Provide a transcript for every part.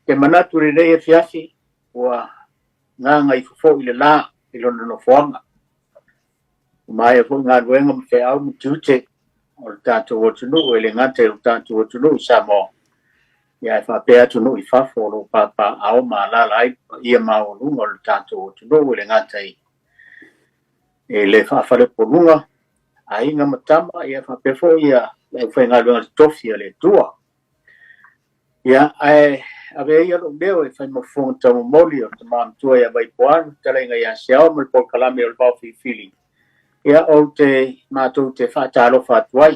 ke manatu le le fiafi wa nga ngai fo ile la ilo no fonga mai fo nga wenga fe au mutute o tato o tunu ele ngate o tato o tunu samo ya fa pe tunu I fa fo lo papa au mala lai ia ma o lungo o tato o tunu ele ngate ele fa fa le polunga ai nga matama ia fa pe fo ia e fa nga lo tofia le tua ya ai ave ia lo deo e fa mo fo tamo moli o tama tua ya vai poan tele nga ya xiao mo por kalame o pa fili ia o te mātou te whātaro whātuai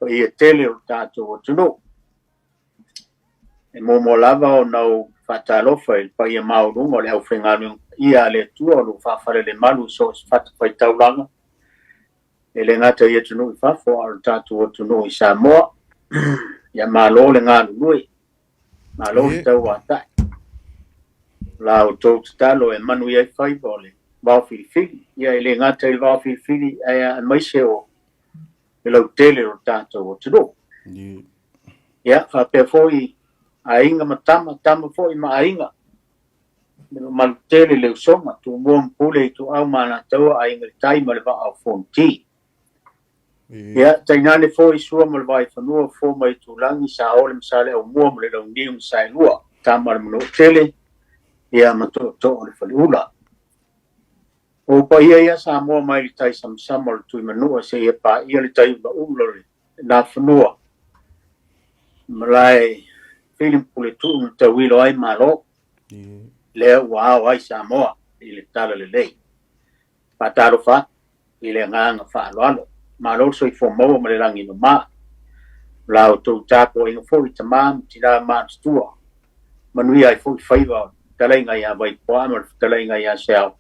o ia tele o tātou o tunu. E mō lava o nau whātaro whai pa ia maurunga o le au whenganu ia le tua o lu whawhare le malu so whatu whai taulanga. E le ngata ia tunu I whawho o tātou o tunu I Samoa. Ia mālo le ngānu nui. Mālo le tau wātai. La o tō talo e manu iai whai bole. Vau filifili ia ele ngata I vau filifili ai mai se o ilo tele o tatou o tunu ia fa pe foi ainga matama tama foi ma ainga ma tele le soma tu bom pule tu au mana tau ainga tai ma le va fonti ia tainane foi sua ma vai fanua fo mai tu langi sa ole msale o mo le lo ndi msai lua tama mo tele ia ma to le falula o pa ia sa mo mai tai sam samol tu manua se ia pa ia le tai ba umlo na fanua malai film pule tu te wilo ai malo le wow ai sa mo ile tala le lei pa taro fa ile nganga fa lo malo so I fo mo le langi no ma la tu tapo in fo I tamam tira ma stua manui ai fo faiva talenga ia vai poama talenga ia sel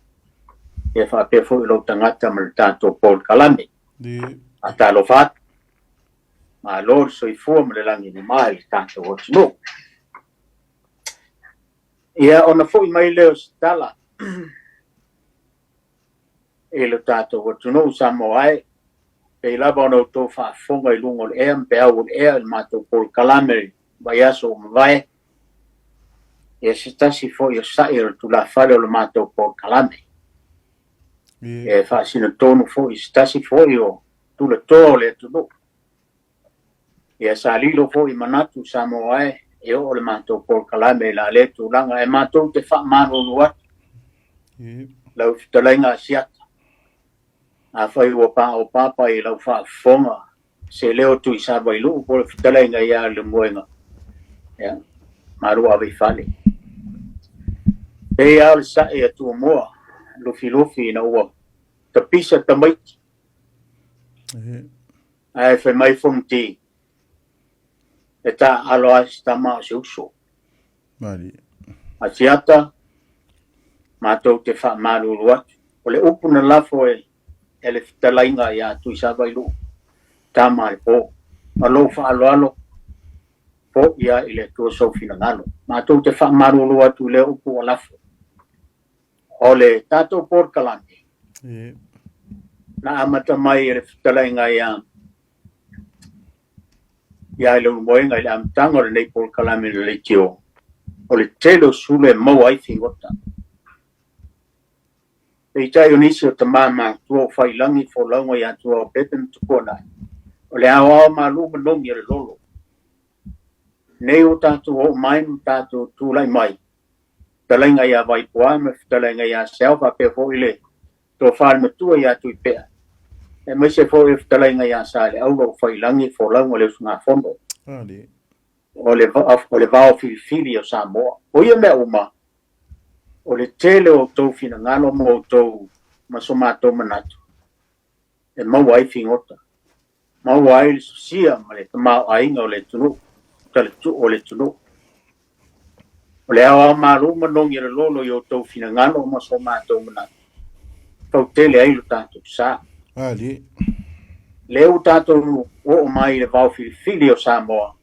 e fa pe fo lo tangata mal tato por kalame ata lo fat ma lo so I fo mo le langi no mai tato o no ia ona fo mai le stala e lo tato o no samo ai pe la bono to fa fonga I lungo le em pe au e ma to por kalame vai aso vai e se tasi fo ia sair tu la fale lo ma to por kalame e fa sino tono fo stasi fo io tu le tole tu no e salilo fo I manatu samoae e o le mato por kalame la le tu langa e mato te fa mano lua la utalenga sia a fa I o papa I la fa fonga se leo tu isa bailu por utalenga ya le moenga ya maru ave fale e al sa e tu mo lufi na ua te pisa tamai ai fe mai fonti e ta alo asta ma se uso mari a tiata ma to te fa malu lua o le upu na lafo e ele fitalainga ya tu isa bailu tama po alo fa alo po ia ile tu so fina ngalo ma to te fa malu lua tu le upu o lafo ole tato por kalante na amata mai ele fitalainga ya le moenga ile am tango le por kalame le tio ole telo sule mo ai fingota e tai onisio tamama tu fai langi fo lango ya tu peten tu kona ole awa malu mong ye lolo nei o tatu o mai tatu tu lai mai talenga ya vai poama talenga ya selfa pe fo ile to fal tu ya tu pe e mai se fo talenga ya sale au fai langi fo lango le sunga fondo ali ole va fili o Samoa o ia me uma o le tele o tau fina ngalo mo tau masomato manatu e mau ai fingota mau ai sia male mau ai nga o le tunu tale tu o le tunu o le awa maru manong i le lolo i o tau fina ngalo masomato manatu tau tele ai lo tato sa ali le o tato o mai le vau fili o Samoa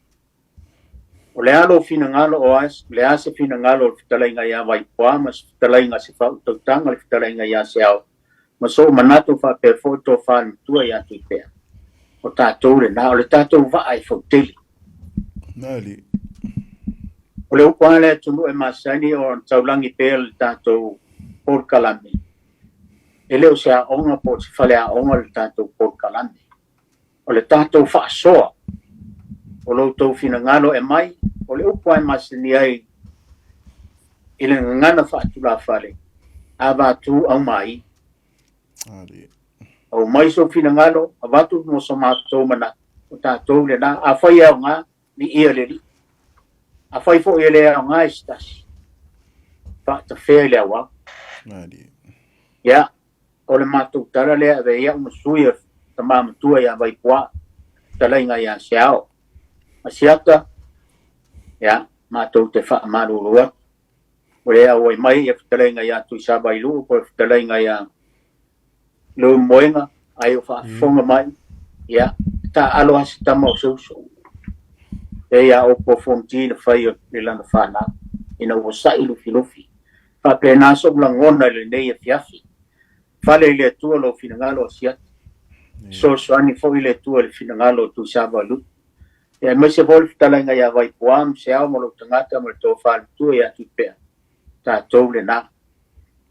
o le alo fina ngalo o as le ase fina ngalo fitalainga ya vai poamas fitalainga se fa tanga fitalainga ya se au maso manato fa pe foto fa tua ya tu pe o tato le na o le tato va ai foteli ali O le upa le tunu e masani o taulangi pe le tātou Port Kalame. E leo se a onga po se whale a onga le tātou Port Kalame. O le tātou whaasoa. O lo tau fina ngano e mai. O le upa e masani ai i le ngana whaatula whale. A vātu au mai. Au mai so fina ngano, a vātu mo sa mātou mana. O tātou le na, a whai au ngā, ni ia le li. A whai fo ia le au ngā istasi. Whaata whea le au au. Ia, o le mātou tara lea, ve ia umasui ta māmatua ia vai pua. Tala inga ia seao. A siata, ia, mātou te wha marurua. O lea o mai, ia tala inga ia tui sabailu, o tala inga ia lo moenga, ai o wha fonga mai. Ia, ta aloha si tama o sauso. E ia o po fonti na whai o le lana whana. Ina o sai lufi lufi. Wha pēnā so ngona le nei e fiafi. Whale le tua lo finangalo o siat. So ani fo le tua le finangalo tu sabalu. E mai se vol talenga ia vai poam se au mo lo tangata mo to whale tua ia tu pea. Ta tau le na.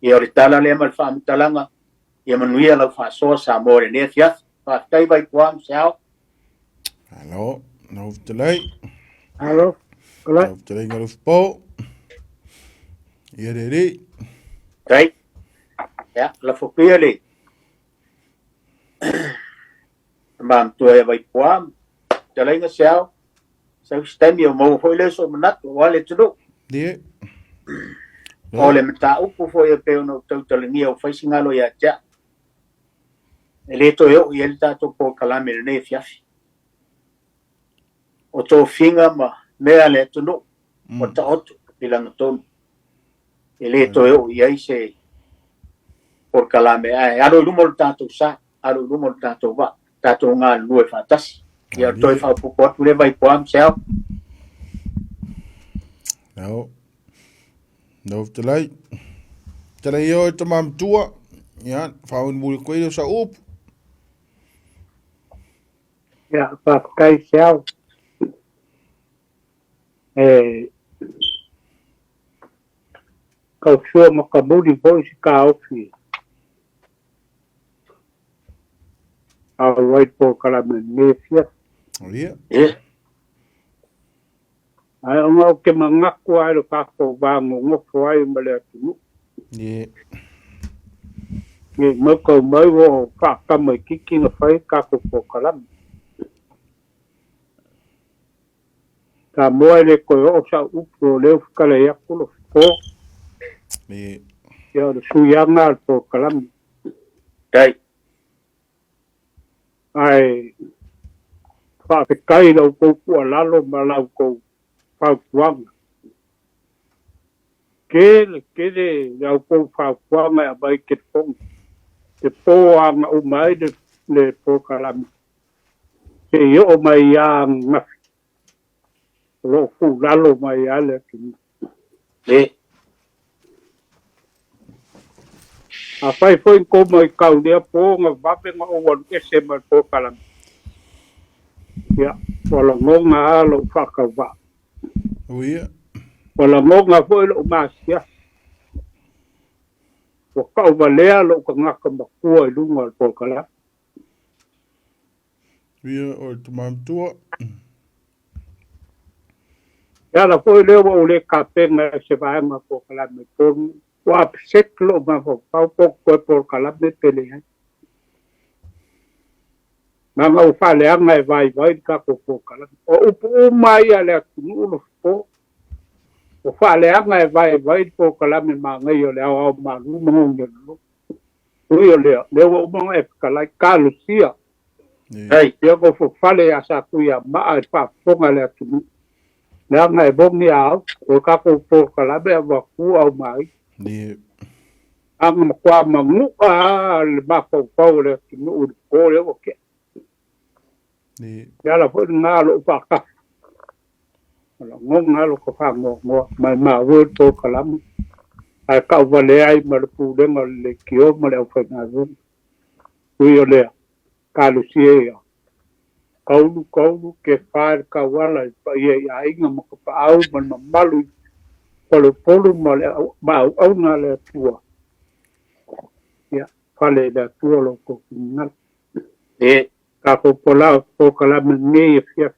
E o le tala le mal wha talanga. E manuia lau wha soa sa mo le ne fiafi. Wha tai vai poam se au. Hello, nou telei. Hallo, Nou telei ngal po. Iri. Tai. Ja, la fopia le. Mam tu e vai poam. Telei nga se au. Sa stemi o mo foi le so manat wale tudo. Die. Ole mta upu foi e pe no tau talengi o fai singalo ia ja. Ele to eu e ele tato po kalame ne fiafi. O to finga ma mea le tuno. O ta otu bilanga tonu. Ele to eu e ai se por kalame ai aro lumo tato sa, aro lumo tato va, tato nga lue fatasi. Ia toi fa pu pot le vai poam sel. Nou telei. Telei yo te mam tua. Ja, vrouwen moeilijk kweden zo op. ja, pa kai siao. Kau sua makamuri poi si ka ofi. Au right po kalame nefia. Hier. Ai onga o ke mangaku ai lo kako bango ngofo ai male atu. Die. Nge mako mai wo ka mai kiki na fai kako po kalame. Ka moa le ko o sa upo le kala ya kulo po. Die. Ya le suyanga po kalame. Tai. Ai fa te kai lo ko ku lalo ma la ko fa kuang. Ke le ko fa kuang ma bai ke pong. Te po ang o mai de le po kalame. Ke yo mai yang ma lo ku lalo mai ale ki. Le. A fai foi ko mai kau dia po nga vape nga o wan ke se ma po kalame. Ya, wala ngonga lo fa ka va. Hier. Wala ngonga foi lo masia. Ko ka va lea lo ka ngaka ma ko i lunga po kala. Hier o te mam tua. Ya la foi le o le ka penga se va ma po kala me por wa seklo ma po ko po kala me pele. Mama o fale anga vai ka ko po kala. O mai ale no po. O fale anga vai po kala me ma ngai o le au ma lu mo ngelo. O le o mo e kala ka lucia. Tai. Ia ko fo fale asa ku ia ma ai pa fonga le tu. Na ngai bom ni au o ka ko po kala be va ku au mai. Die. Ang kwa mangu le ma po le tu o le o ke. Die. Ya la fue nga lo pa ka. Lo nga lo ko fa ngo ma wo to kalam. Ai ka vale ai ma pu de ma le kio ma le fa na zo. Ui le ka lu sie ya. kaulu ke whae ka wala i pa ia i a inga ma ka pa au man ma malu polu ma le au nga le tua ia whale le tua lo ko ngal ka ko pola ko kala me nge i fia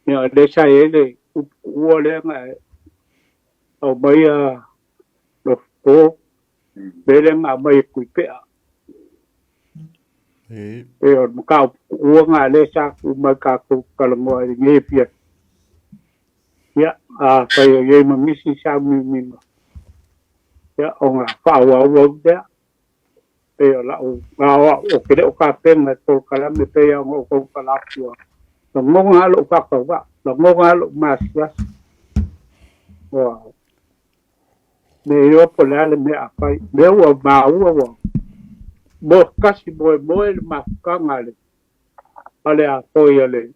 ia le sa ele ua le nga au mai a lo po bele nga mai kui pea o ka ua nga le sa ku ma ka ko kala mo i nge fia ia a pa ye ma misi sa mi ia o nga fa wa de pe la o ke o ka penga ko kala me pe o ko kala tua lo ngonga lo ka ka wa lo ngonga lo masia wow me yo po la me a pai me o ma o mo kasi mo el ma ka ngale ale a ko ile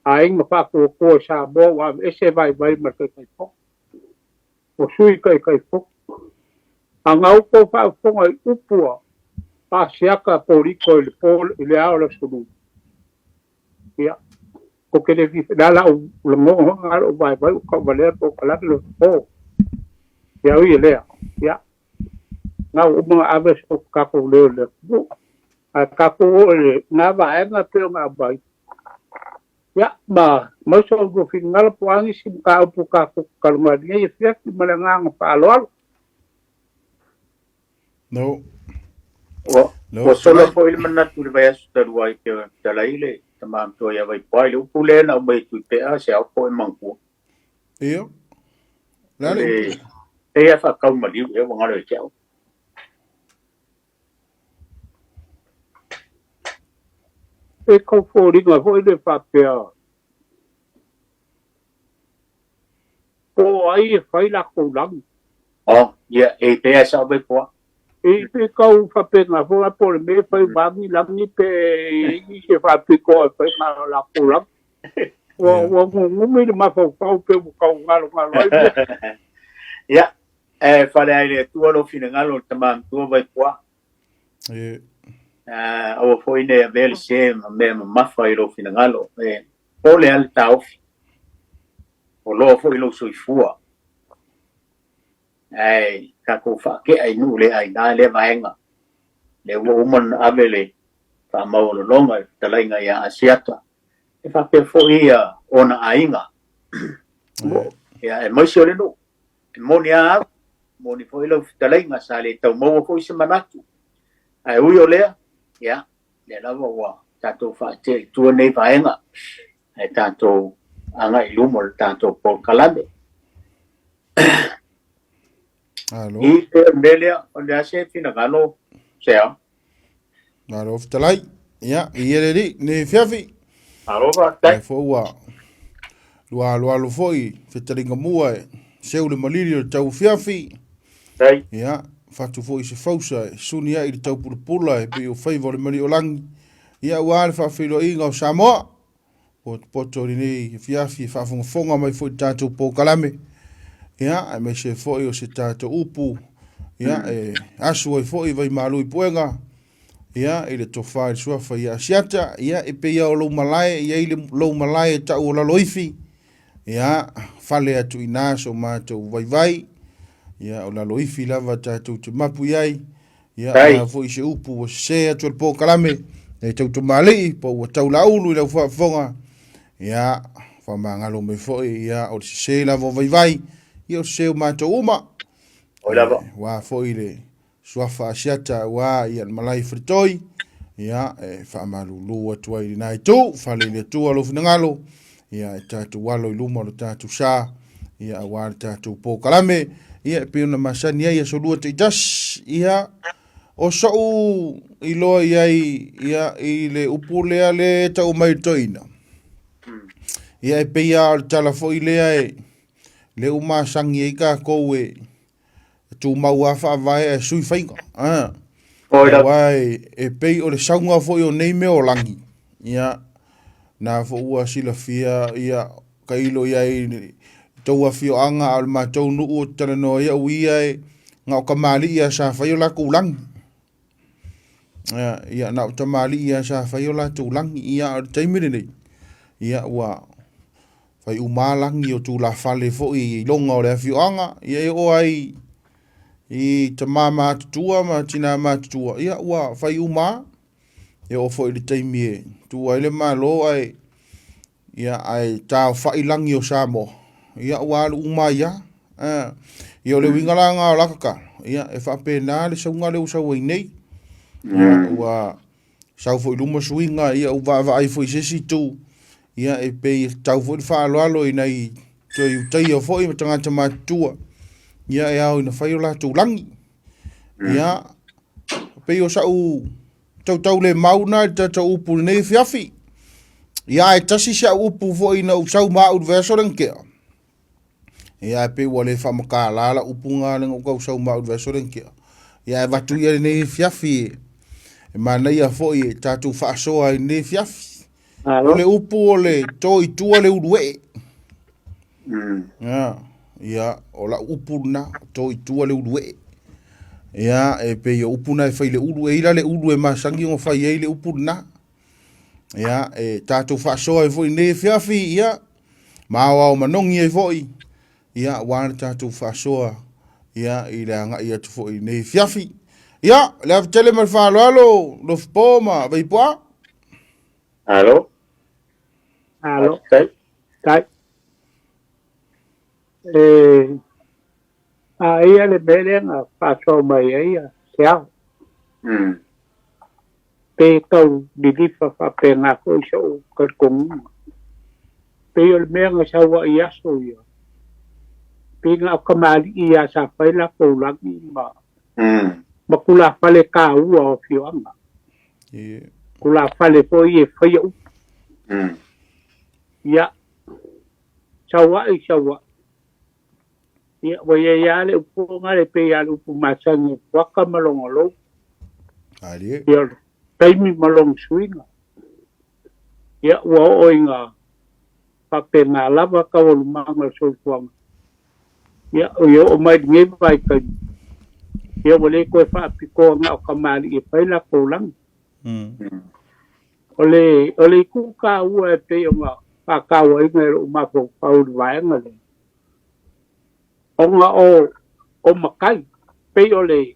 ai ma fa ko sa bo wa ese vai ma ka ko o sui kai po anga o ko fa ko ngai upua pa siaka poriko il pol ile a la sulu ia ko ke le vi dala o lo ngalo vai ko vale ko kala lo o ia ui le ia na o mo ave so ka ko le a ka ko le na va na pe ma vai ia ma so go final po ani sim ka pu ka ko kalma dia ia fia ki malanga pa lo no o solo po il manat tu vai astar wai ke dalaile tamam to ya vai pai lu pule na mai tu pe a se po mangku iyo lale e fa ka ma liu e wanga le chao e ko fo ri nga fo ile fa pe o ai fai la ko lang o ya e pe sa vai po e pe kau fa pe nga fo a por me fai ba ni lang ni pe i se fa pe ko fa ma la ko lang o me ma fo pe ko ngalo ya fa le ai tu lo fina ngalo tamam tu vai po o foi ne vel se me ma fai lo fina ngalo o le al tau o lo foi lo sui fua ai ka ko fa ke ai nu le ai na le vaenga le wo mon avele fa mau lo longa talainga ya asiata e fa pe foi ona ainga ya e mo se le no monia moni foi lo talainga sale tau mo foi se manatu ai ui o le ya le la wa tato fa te tu nei vaenga ai tato anga ilumo tato por kalade alo i te melia o le ase fina galo sea alo talai ya iere ri ne fiafi arova ai tai fo wa lo foi fetaringa mua seu le maliri o tau fiafi tai ya fatu foi se fausa suni ai tau pula e pe o favor mari o langi ia wa fa filo inga o Samoa o poto ni fiafi fa fonga mai foi tatu po kalame ia ai me se foi o se tatu upu ia asu ai foi vai malu i puenga ia ile to fa sua fa ia siata ia e pe ia o lo malai ia ile lo malai ta o la loifi ia fale atu ina so mato vai ia o la loifi lava tatu te mapu iai ia na foi se upu o se atu po kalame e tau tu mali po o tau la ulu le fa fonga ia fa mangalo me foi ia o se lava vai ia o se mato uma o lava wa foi le suafa asiata wa ia malai fritoi ia fa malulu atu ai nai tu fa le tu alo finangalo ia tatu walo iluma lo tatu sa ia wa tatu po kalame ia pe una masani ia so lua te das ia o so i lo ia i le upule ale ta o mai toina ia pe ia tala fo i le le uma sangi i ka ko e tu mau afa vai e sui fainga wai e pe o le saunga fo i o nei me o langi ia na fo ua sila fia ia kailo ia i tau a fio anga al ma tau nu o tana no ia ui ai nga o kamali ia sa fai o la kulang ia na tamali ia sa fai ola tu lang ia taimire ni ia wa fai umalang yo tu la fale fo I longa o le fianga ia o ai I tamama tua ma tina ma tua ia wa fai uma e o fo I taimie tu ai le malo ai ia ai tau fai lang yo sa mo ia wa uma ia ia le wingalanga la ka ia e fa pena le saunga le usa nei ia wa sau foi luma swinga ia o va ai foi sesi tu ia e pe tau foi fa alo I nei tai o foi tanga tama tua ia e au na fai la tu lang ia pe o sau tau le mauna tau upu nei fiafi ia e tasi sa upu foi na sau ma u verso lenke ia pe wale fa makala la upunga lengo ko sau ma u verso lenke ia e vatu ia nei fiafi mana ia foi tatu fa soa ni fiafi ole upu ole toi tu ole udwe ya ola upu na toi tu ole udwe ya e pe yo upu na e fai le udwe ila le udwe masangi ngo fai le upu na ya e tatu fa soa foi ni fiafi ya mawa o manongi e foi ya wan tatu fa soa ya ila nga ia tu foi ni fiafi ya, le tele mal fa lo poma, vai poa? Alo. Alo. Tai. Tai. Ia le belenga fa so mai ia, sia. Pe tau di fa pe nga ko so ka kong. Pe yo le menga sa wa ia so ia. Pe nga kamali ia sa fa la ko lagi ma. Makula fale ka ua o fianga. Kula fale po ie faya u. Ya. Sawa. Ya waya le upo ngale pe ya upo masangi waka malongolo. Ali. Ya taimi malong swinga. Ya wa oinga. Pape nga lava ka walumanga so fuanga. Ya o mai ngebai ka. Ia wale koe whaapiko nga o kamari e whaila koulang. Ole ku ka ua e pe o nga whakawa inga e o mafo whauri waenga le. O nga o makai, pe ole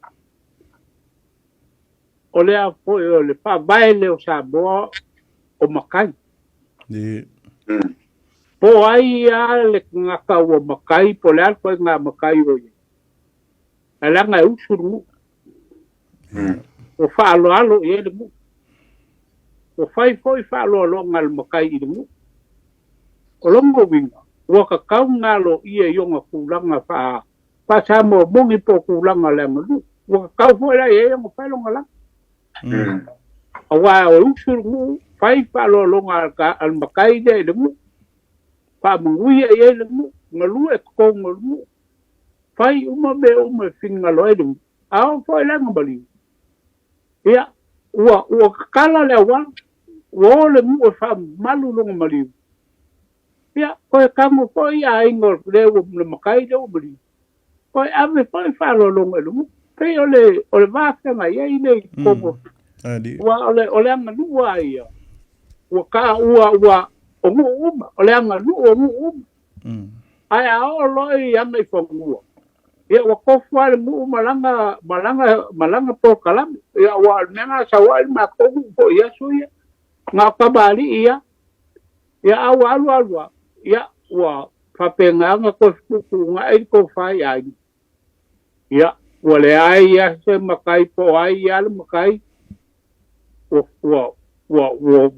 a poe ole wha vaele o sa moa o makai. Po ai a le ngaka ua makai, po le alpo e ngā makai o ye. Alanga e usuru mu. O whaalo i ele mu. O whai foi whaalo ngal makai i mu. O longo winga. Ua ka kau ngalo i e yonga kulanga wha. Wha sa mo mongi po kulanga le malu. Ua ka kau foi la i e yonga whailonga lang. A wā o usuru mu. Whai whaalo al makai de ele mu. Wha munguia i ele mu. Ngalu e kongo mu. Fai uma finga loedum. Ao foi lá ngabali. Ia ua kala le wa. Ua le mu fa malu lo ngabali. Ia ko kamu foi a ingor le le makai le ngabali. Ko ave foi fa lo ngelu. Pe ole va fa mai ai le como. Ua ole ngelu wa ia. Ua ka ua o mu ole ngelu o mu. Ai ao loi anga I fongua. Ia wa kofu ale mu malanga po kalam ia wa menga sawal ma ko po ia suya nga kabali ia alu ia wa papenga nga ko nga ai ko fai ai ia wale ai ia se makai po ai al makai wa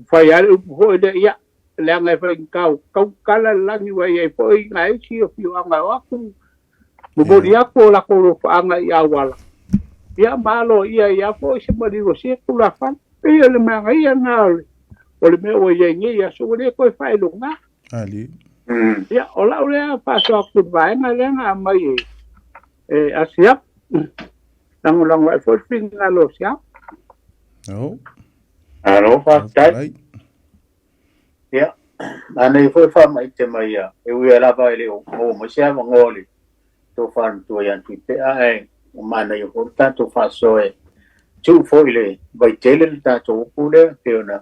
fai al po ia langa fa kau kala langi wa ia po ngai si o fiu anga wa ku Bubodi ako la ko faanga I awala. Ia malo ia fo se mari o se kula fan. Ia le manga ia ngale. O le me o ia ia so le ko fai lunga. Ali. Ia ola ole pa so ku vai na le nga mai asia. Lang wa fo finga lo sia. No. Alo fa tai. Ia. Ana fo fa mai te mai ia. E ui ala vai le o mo sia ngoli. To fan to yan tu pe ai o mana yo horta to fa so e chu foi le vai tele ta to pule pe na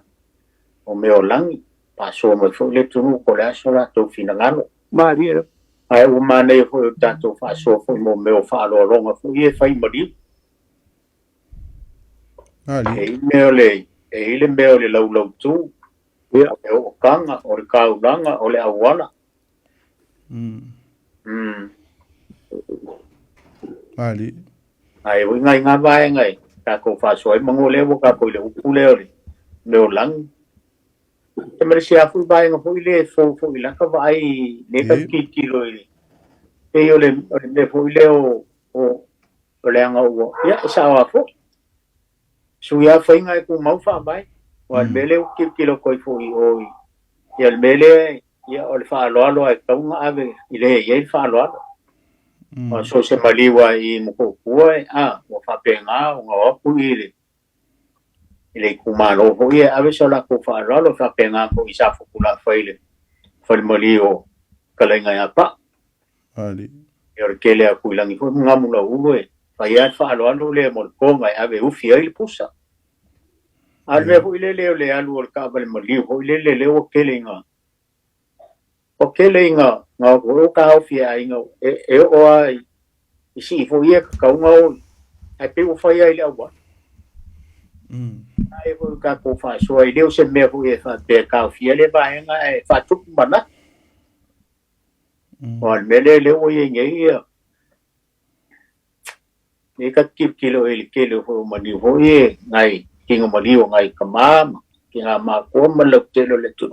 o me o langi pa so mo foi le tu ko la so la to fina ngalo Maria ai o mane foi ta to fa so foi mo me o fa lo ronga foi e fai mari Ali. e le me o le lau tu ya o kanga o le kaulanga o le awala Ali. ai o ngai nga vai ngai ka ko fa so mo le wo ka ko le u le me o lang te mere sia fu vai nga foi le fo la ka vai le ka ki lo e yo le fo le o le anga o ya sa wa fo su ya foi ngai ku mau fa vai o mele o ki lo ko fo o ya el mele ya o le fa lo e ka un ave ile ye fa lo so se maliwa i mo ko kuai o fa penga o nga ku ile kumalo ho ye ave so la ko fa lo fa penga ko isa fu kula faile fa le malio kalenga ya pa Ali. yo ke le ku langi ko nga mo lo e fa ya fa lo le mo ko nga ave u fi il pusa alve ho le alu o ka le malio ho le o ke le nga o ke le nga o ka o fi ai nga e o ai si fo ye ka nga o ai pe o fa ya ile wa ai ko ka ko fa so ai deu se me ko e fa pe ka fi le ba nga e fa tu bana o me le o ye nge e ka kip kilo el kilo ho mani ho ye ngai kinga mali o ngai ka kinga ma ko ma le telo le tu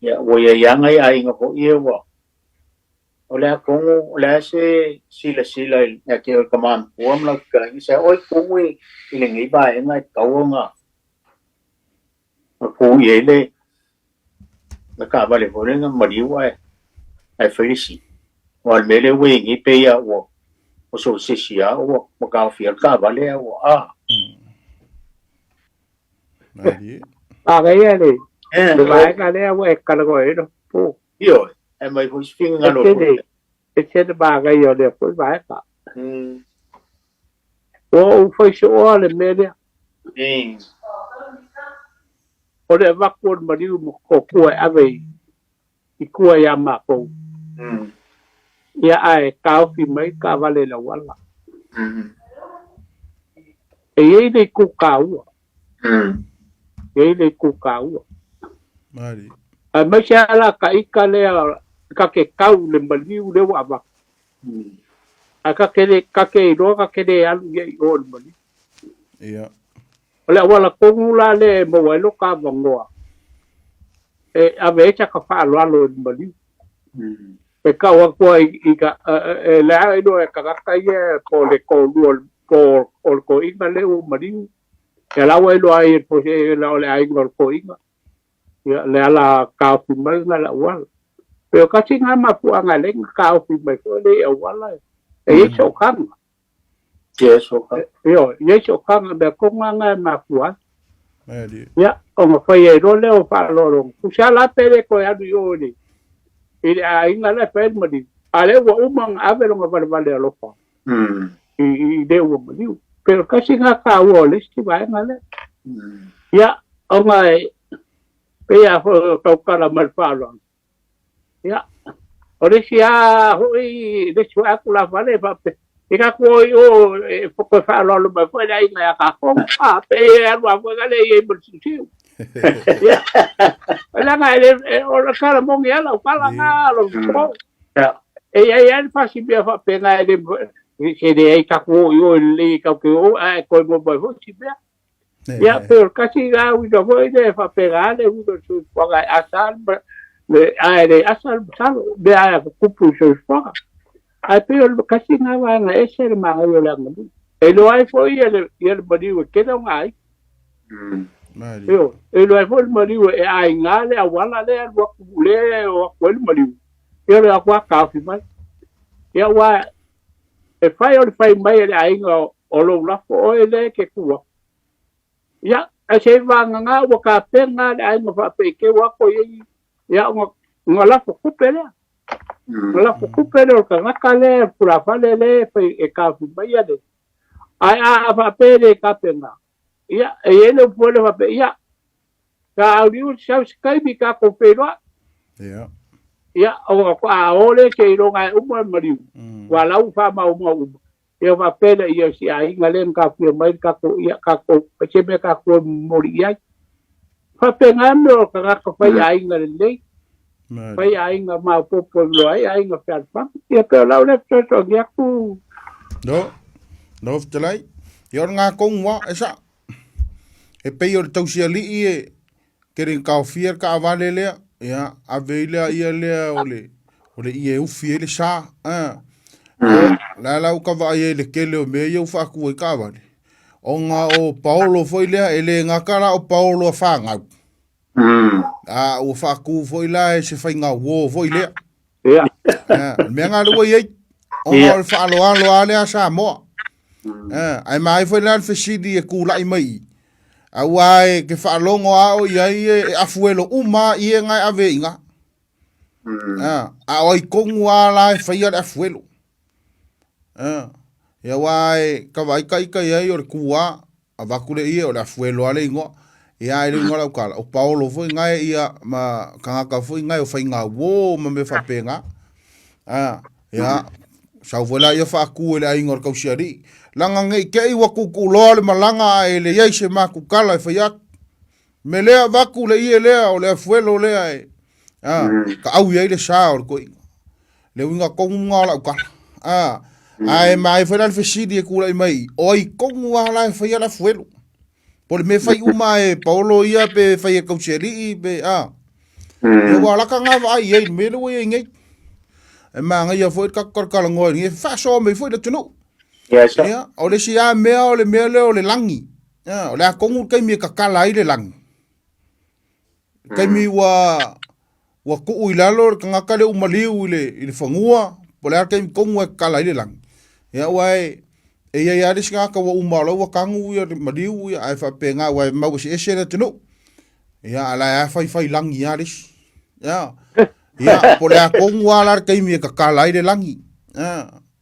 ya o ye yang ai nga ho ye wa o le ko o le se sila ya ke ka man o am la ka ni se oi ko we ile ngai ba ngai ka o nga ko ye le na ka ba le ho le nga mali wa ai felisi o al mele we ngi pe ya o so se sia o mo ka fi ka ba le o Ali. ga ye le vai ka le wa ka lo e do po io e mai fu finga lo e se de ba ga yo le po vai ka o foi so o le me le o le va ko ma di mo ko ko ave i ku ya ma ko ya ai ka fi mai ka vale la wala e ye de ku ka u e le ku ka u Ali. a ma sha la ka i ka le ka ke ka u le ma di u le wa ba a ka ke ro ka ke de al ye o le ma di Ya. ole wala ko la le mo wa lo ka ba ngoa e a ve cha ka fa lo le ma di pe ka wa ko i ka la ai do ka ye ko le ko lu ko i ka le u ma di e la wa lo ai po se la le ai ko i ya le ala ka fi mai na la wa pe ka tinga ma pu anga le ka fi mai ko le wa la e so kan che so ka yo ye so kan be ko nga ma pu Ali. ya o ma fa ye ro le o fa lo ku sha la pe le ko ya du yo ni ile ai nga le pe ma di ale wa umang ave lo ma va le lo fa i de wo ma di pero ka tinga ka wo le sti ba nga le ya o mai pe ya fo to ka la mal fa lo ya o le sia ho i de su a ku la fa le fa pe e ka ko o fo ko fa lo ma fo la nga ka ko a pe ya wa fo ga le ye bul si ya la nga le o la ka la mo ya la fa la nga lo ko ya ya fa si be fa pe nga de ke de ka ko yo le ka ko ko mo ba fo si be ya pero casi ga uno voy de fa pegare uno su foga asal le aire asal sal de a kupu su foga ai pero casi na va na ese ma yo la ndu e lo ai foi el body que no ai Ali. yo e lo ai foi el body e ai ngale a wala le wa le o ko el body yo la kwa ka fi mai ya wa e fai mai ai ngo o lo la fo ele ke ku ya a se va nga wa ka pe nga ai ma fa pe ke wa ko ye ya nga la fu ku pe le la fu ku pe le ka nga ka le pura fa le pe e ka fu ba ya de ai a fa pele ka penga ia e ele pole fa pe ia ka auliu sa skai bi ka ko pelo ia ia o ko a ole ke ro ngai umma mariu wala u fa ma umma ia fa pele ia si ai ngalen ka pu mai ka ko ia ka ko pe me ka ko mori ia fa penga me ka ka fa ai ngalen le fa ai nga ma popo lo ai nga fa fa ia pe la le to ia ku no ftelai yor nga kong wa esa e pe yor tausia li e kering ka fier ka vale le ya avele ia le ole ie u fier sa la u ka va ie le kele o me yo fa ku ka vale o nga o Paulo foi le ele nga kala o Paulo fa nga o fa ku foi la se fa nga wo foi le ia me nga lu ye o nga fa lo ale sa mo ai mai foi lan fesidi e ku lai mai awai ke fa longo ao ia e afuelo uma ia ngai ave inga ai kongu ala e fai ala afuelo ia wai ka vai kai kai ai or kuwa avakule ia o afuelo ale ingo ia ile ngola kala o Paulo foi ngai ia ma kanga foi ngai o fai nga wo ma me fa penga ia sa vola ia fa ku ele ai ngor kausiari langa ngai ke i waku ku lo le malanga e le ye se ma ku kala e fai me le vaku le ie le o le fuelo le ai ka au ye le sa o ko le winga ko nga la ka ai mai foi al fesidi ku le mai oi ko nga la fai la fuelo por me fai uma e Paulo ia pe fai ka cheri be yo wala ka nga vai ye me le ye ngai e ma nga ia foi ka kor kala ngoi ngi fa so me foi de tunu Yes. ya o le sia mea o le langi ya o le kongu kai mi ka kala i le langi kai mi wa ku uilalo ka ngaka le umaliu ile fangua po le kai kongu kala i le langi ya wai e ya ris nga ka wa umalo wa kangu ya maliu ya ai fa penga wa ma wo se ese tenu ya ala ya fai langi ya ris ya po le kongu ala kai mi ka kala i le langi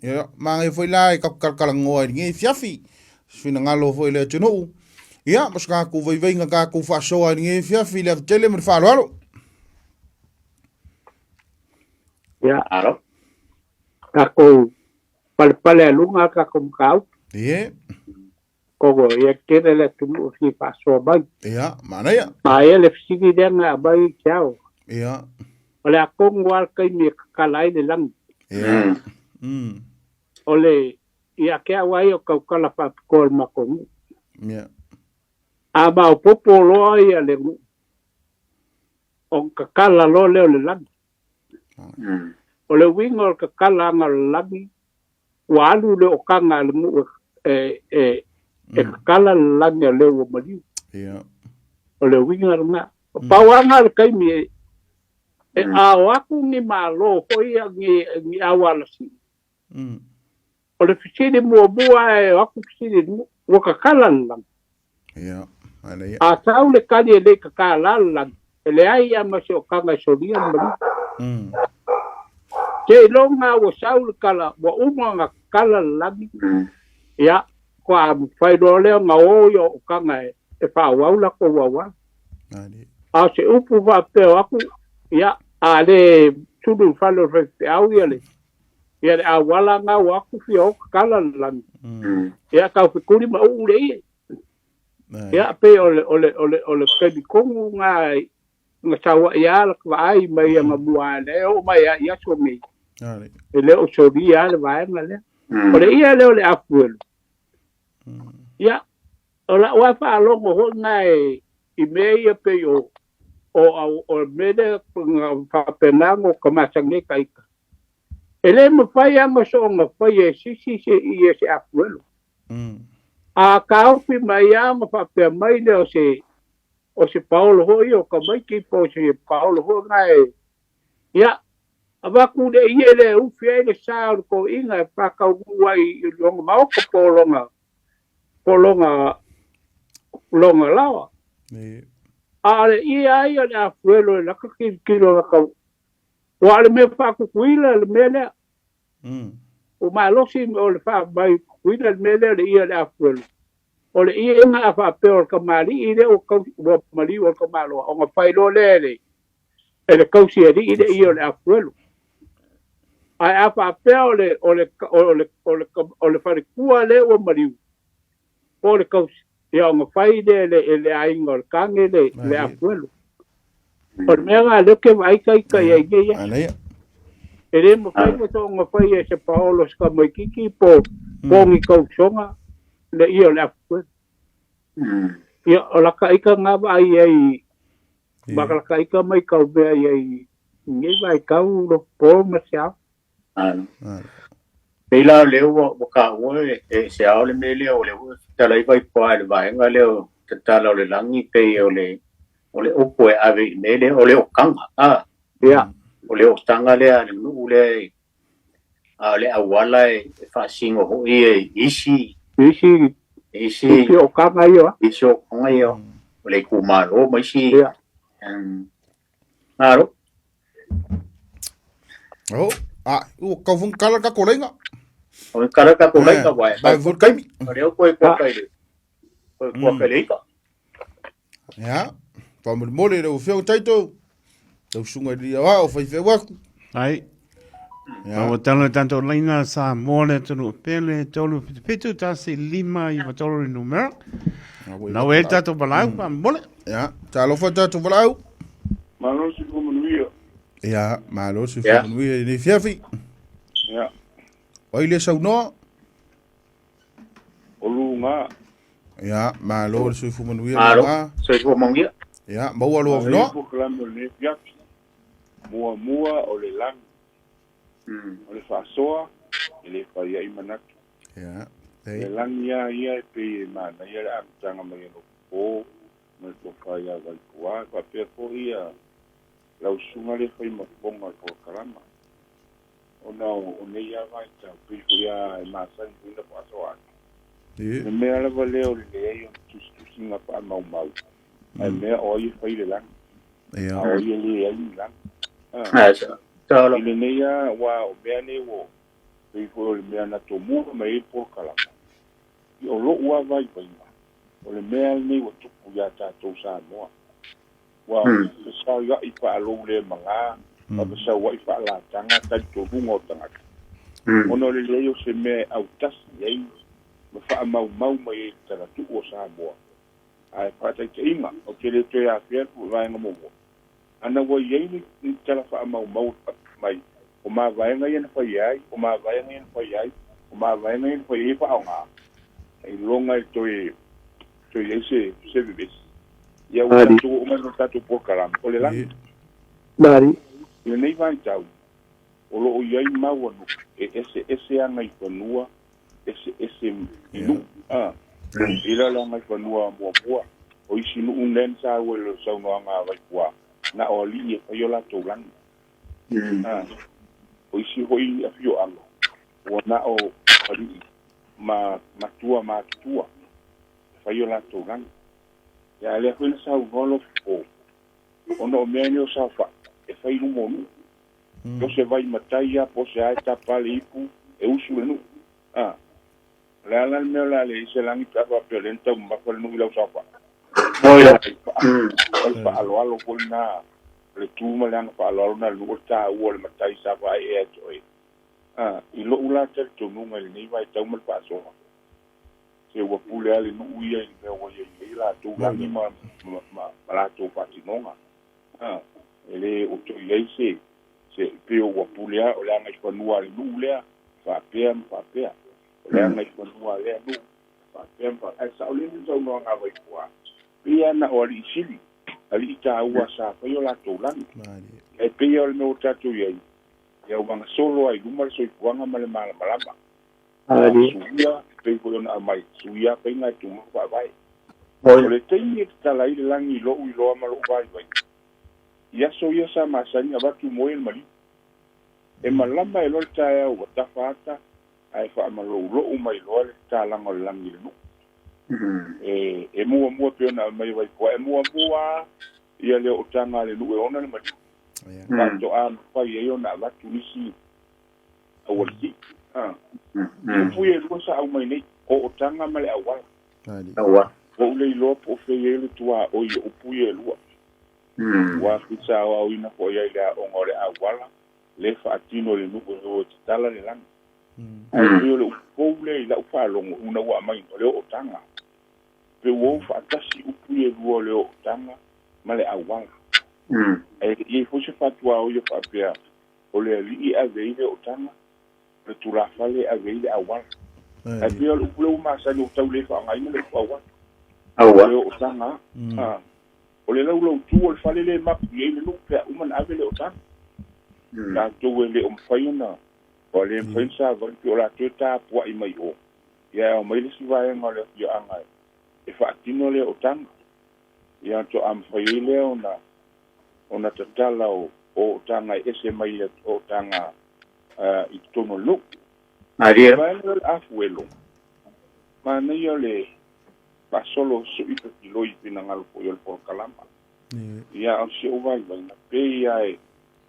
ya mangai foi lai ka kalangoi ngi fiafi fina ngalo foi le tunu ya mas ka ku vai venga ka ku fa so ngi fiafi le tele mer fa lo ya aro ka ko pal lunga ka kom kau ye ko go ye kere le tunu si fa so ba ya mana ya ai le fsigi denga bai chao ya ole akong wal kai mi ka lai le lang ya ole ia ke awai o kau kala pa kol makongu ya aba o popo lo ia le o ka kala lo le lang ole wingo ka kala nga lagi walu le o kanga le mu kala lagi le o mali ya ole wingo nga pawanga kai mi a waku ni malo hoi ngi awala si ole fisini mo bua e aku fisini mo ka kala lang ya mana ya a tau le kali le ka kala lang ele ai ama so kanga so dia mali ke longa wo saul kala wo uma kala lang ya kwa fai do le nga o yo kanga e fa wa ko wa a se upu va pe aku ya ale tudu falo fe au yele ya a wala nga waku fi o kala lan ya ka fi kuri ma ule ya pe ole pe di kongu nga sawa ya la vai mai ma bua le o mai ya so mi ele o so dia le vai ngale ole ia le ole afuel ya ola wa fa lo ho ngai i me ya pe o mede pa penango kama sange kai ele mo fai anga so nga fai si i se afuelo a kaupi mai ama pa pe mai le o se Paulo ho io ka mai ki po se Paulo ho ngai ya aba ku de ile u fiele sa ko inga pa ka wai long mau ko polonga lawa ale ia le afuelo la ka kilo la ka wale me fa ku kuila le mele o malosi o le fa mai kuina mele le ia le afuelu o le ia nga fa pe o kamali ile o kau o mali o kamalo o nga fai lo le ele kausi ile ia le afuelu ai afa pe o le fari kua le o mali o le kausi ia nga fai le ai ngol kange le afuelu o me nga le ke vai kai ia Ana ele mo fai mo to nga fai e se Paulo ska mo kiki po ngi kausonga le ia le afuelu ia o la kaika nga vai ai bakal kaika mai kau be ai ngi vai kau lo po ma sia Pela leo ka o e se ao le mele o le tala i vai pa le vai nga leo tala o le langi pe o le opo e ave mele o le o kanga ia o le o tanga le ale nu le a le awala e fa singo ho e isi o kanga ia isi o kanga ia o le kumaro mai si ia aro oh o kau fun kala ka kolenga o kara ka ko lai ka wai ba vot kai o le ko kai le ko kai ka ya pa mo mole le o feo taito o sunga dia wa o fai fe wa Ai. O talo tanto laina sa mole tonu pele tolu pitu tasi lima i vatolo numero. Na we tato balau pa mole. ya ta lo fa tato balau Malo si ko manuia. ya malo se fa no ni fiafi Ya. o ile sa no O lunga. ya malo se fu manu aro ya so ko mongia ya mo wa lo no Ko klamo le piak. Mua o le lang. O le fasoa. Ele fa ia i manaki. ya Le lang ia e pe mana ia a tanga mai no po. Me ko fa ia vai kua. Pa pe ko ia. Lau sunga le fai maponga ko kalama. O o nei ia vai ta. Pe ko ia e masan kuina fasoa. e Le mea lava leo le ei o tusinga pa mau. Ai mea o i fai le lang. ya O i le ai lang. tala Ile neia wa o mea ne wo. Pei ko le mea na to mu mai por kalama. I o lo ua vai vai. O le mea ne wo tupu ya ta to sa moa. Wa se sa ya i pa lo le manga. Pa sa wa i pa la tanga ta to rungo tanga. Ono le leo se me au tas yei. Ma fa mau mai tara tu o sa moa. Ai pa ta ke ima o ke le te a fia ku vai ngamo. Ana wo yei ni tala fa mau mai. O ma vai ngai na fa yai, o ma vai ngai na fa yai, o ma vai ngai na fa yai fa nga. Ai longa to yei se bibis. Ya wa tu o ma no ta tu po kalam. O le lang. bari Ile nei vai tau. O lo yei mau no ese anga i konua. Ese inu. Ila la ngai konua mo. O isi nu unen sa wo lo sa no nga vai kwa. Na o li e yo la to lang. O isi hoi a fio alo. O na o ali ma tua. Fa yo la to lang. Ya le ko sa o golo o. O no me ni o sa fa. E fa ilu mo nu. Yo se vai mataia po se ai ta pali ipu e usu le nu. La me la le se lang ta pa violenta ma ko nu la sa fa. oia Fa alo ko na le tuma le fa alo na lu ta o le matai sa fa e toi. I lo ula te to nu ngai ni vai tau mal pa so. Se wa pule ale nu ia i me o ye la tu la ni ma la tu pa ti nonga. Ele o to ye se pe o wa pule o la ngai ko nu ale nu le fa pe. O le ngai ko nu ale nu fa pe fa sa o le ni so no nga vai kwa. Pia na o li sili. Ali ta ua sa fa yo la to lan. E pia o le no tatu ye. Ya wanga solo ai lumar so ikuanga male malama. Suia pe ko na mai. Suia pe nga tu ma vai. O le tei ta la ile langi lo ma lo vai vai. Ya so ya sa masani abatu moel mali. E malama e lo ta ya o ta fata ai fa malo lo mai lo ta lango langi no. E mua pe na mai vai ko e mua ia le o tanga le lu e ona le mali. Ka to a pa ye yo na va tu nisi. O wali Upu e lua sa au mai nei, o tanga ma le awala. Awa. O le ilo po fe ele tua o i upu e lua. Wa kitsa au ina po ia ile o ngore awala, le fa atino le nuku o tala le langa. Ai le upu le ila upa longo una wa mai le o tanga. Pe wo fa tasi upu e lua le o tanga ma le awala. E fo se fatua o ia fa pia o le ali a veile o tanga. Le turafale a veile awala. Ai pia le upu ma sa ni tau le fa ngai le awala. Awa. Le o tanga. O le lau tu o le fale le mapu i le lupe a uman ave le o tanga. Na tau e le o mwhaina. O le mwhaina sa vanti o la tueta pua i mai o. Ia o mai le si vaenga le fia angai. E whaatino le o tanga. Ia to am whai le o na tatala o tanga ese mai o tanga i tono luk. Aria. Vaenga le afuelo. Ma nei o le pasolo su ipa kilo i pina ngalo po yol por kalama. Ia o se o vai na pe ia e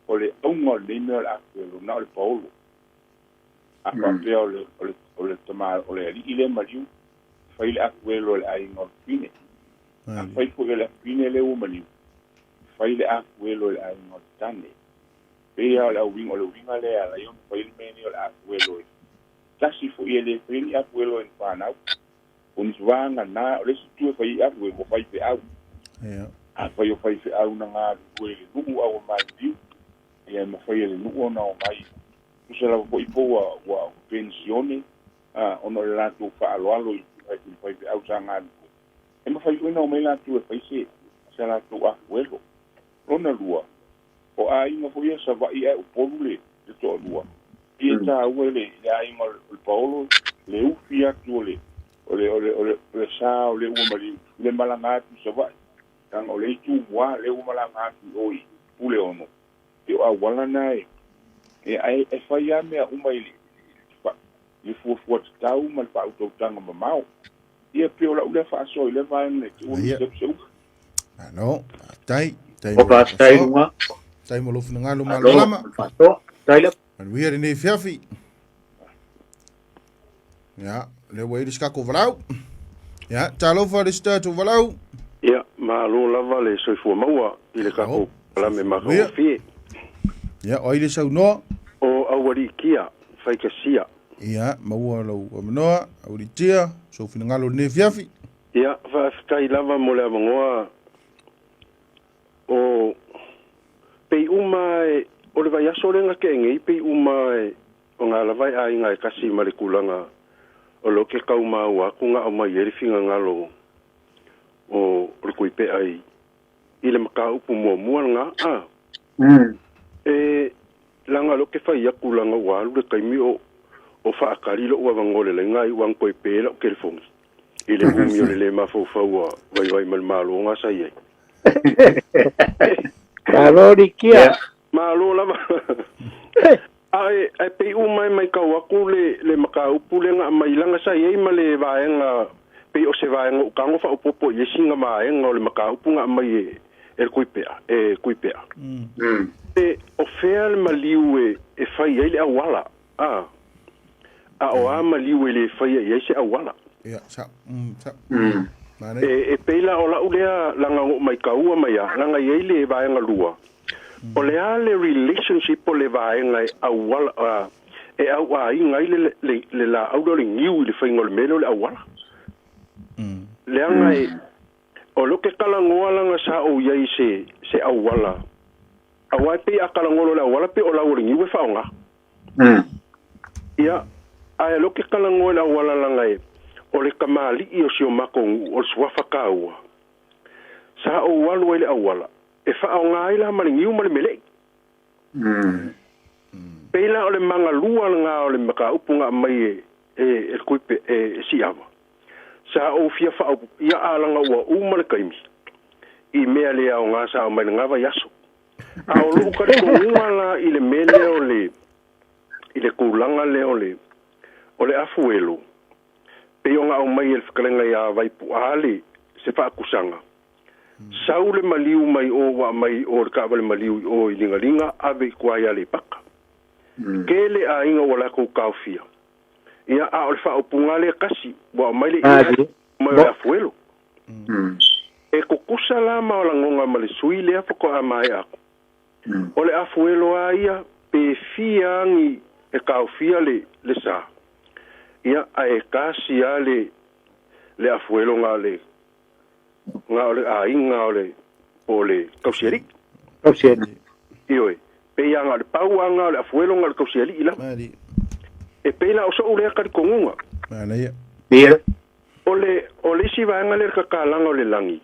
o le ongo le mel afuelo na o le paolo. A pa pe o le tama o le ali ile mariu. Fai le afuelo le ai ngor pine. A fai po le pine le o mariu. Fai le afuelo le ai ngor tane. Pe ia o le winga le ala yon fai le meni o le afuelo. Tasi fo ia le pini afuelo en whanau. Uniswanga na le situ fai afu mo fai pe au. A fai o fai pe au na nga ko le nu au mai di. Ia mo fai le nu ona o mai. Usala ko ipo wa pensione. Ono le la tu fa alo fai pe au sanga. E mo fai no mai la tu fai se sala tu a welo. Ona lua. O ai mo foi esa va ia o polule de to lua. Ia ta wele ia ai mo el Paulo le ufia tu le ole sa ole umali le malanga tu se vai kan ole tu wa le malanga tu oi pule ono e a wala nai e ai e fai a me umai le fu tau mal pa auto tanga mamau e pe ola ule fa so le vai ne tu se no tai O ka stai lunga. tai mo lo fina ngalo malama Fato. Tai le. man we are nei fiafi ja le wei dis kako valau ja talo va de start valau ia ma lo lava le so fu maua i le kako la me ma fi ja oi le sau no o awari kia fai ka sia ia maua lo amanoa au di tia so fina ngalo nei fiafi ia fa kai lava mo le avangoa o pe umai o le vai aso lenga ke ngai pe umai o nga lava ai ngai kasi male kulanga o lo ke kau mau aku nga o mai eri finga ngalo o rukui pe ai ile maka upu mua nga e langa lo ke fai aku langa walu le kaimi o fa akari lo ua vangole le ngai wang koi pe la o kelefoni ile mumi o le mafau fau vai mal malo nga sa iei Karori kia. malo lama ai pe umai mai ka waku le maka upu le nga mai langa sa iei male vaenga pe o se vaenga o kango fa upopo yesinga maenga o le maka upu nga mai kuipea e o fea le maliu e fai ele awala a o a maliu le fai e se awala ia sa e peila o la ulea langa mai kaua mai a langa iei le vaenga lua o le ale relationship o le vaenga awala e au a inga le la au le ngiu le fai ngol melo le awala le anga o lo ke kalangoa langa sa o iei se awala awai pe a kalangolo le awala pe o la o le ngiu e faonga ia ai lo ke kalangoa le awala langa o le kamali i o sio mako o swafa kaua sa o walu ele awala e faonga ila malingiu male mele peila o le manga lua nga o le maka upunga mai e kuipe e siava sa o fia fa ia alanga wa umale kaimi i mea le au nga sa o mai ngava yaso a o lu ka ko ngala i le mele o le i le kulanga le o le afuelo pe nga o mai el fkalenga ya vai pu ali se fa kusanga saule maliu mai o wa mai o ka vale maliu o linga ave kwa ya le paka kele a inga wala ko kaufia ia a o le whaupunga le kasi wa mai le ia mai le afuelo e kukusa la maolangonga ma le sui lea whako a mai ako o le afuelo a ia pe fia angi e kaufia le sa ia a e kasi a le afuelo ngā le a inga o le kausieri ioi pe ia ngā le pau anga o le afuelo ngā le kausieri ila e pe la o so ulea kari kongunga o le isi vaenga le kakalanga o le langi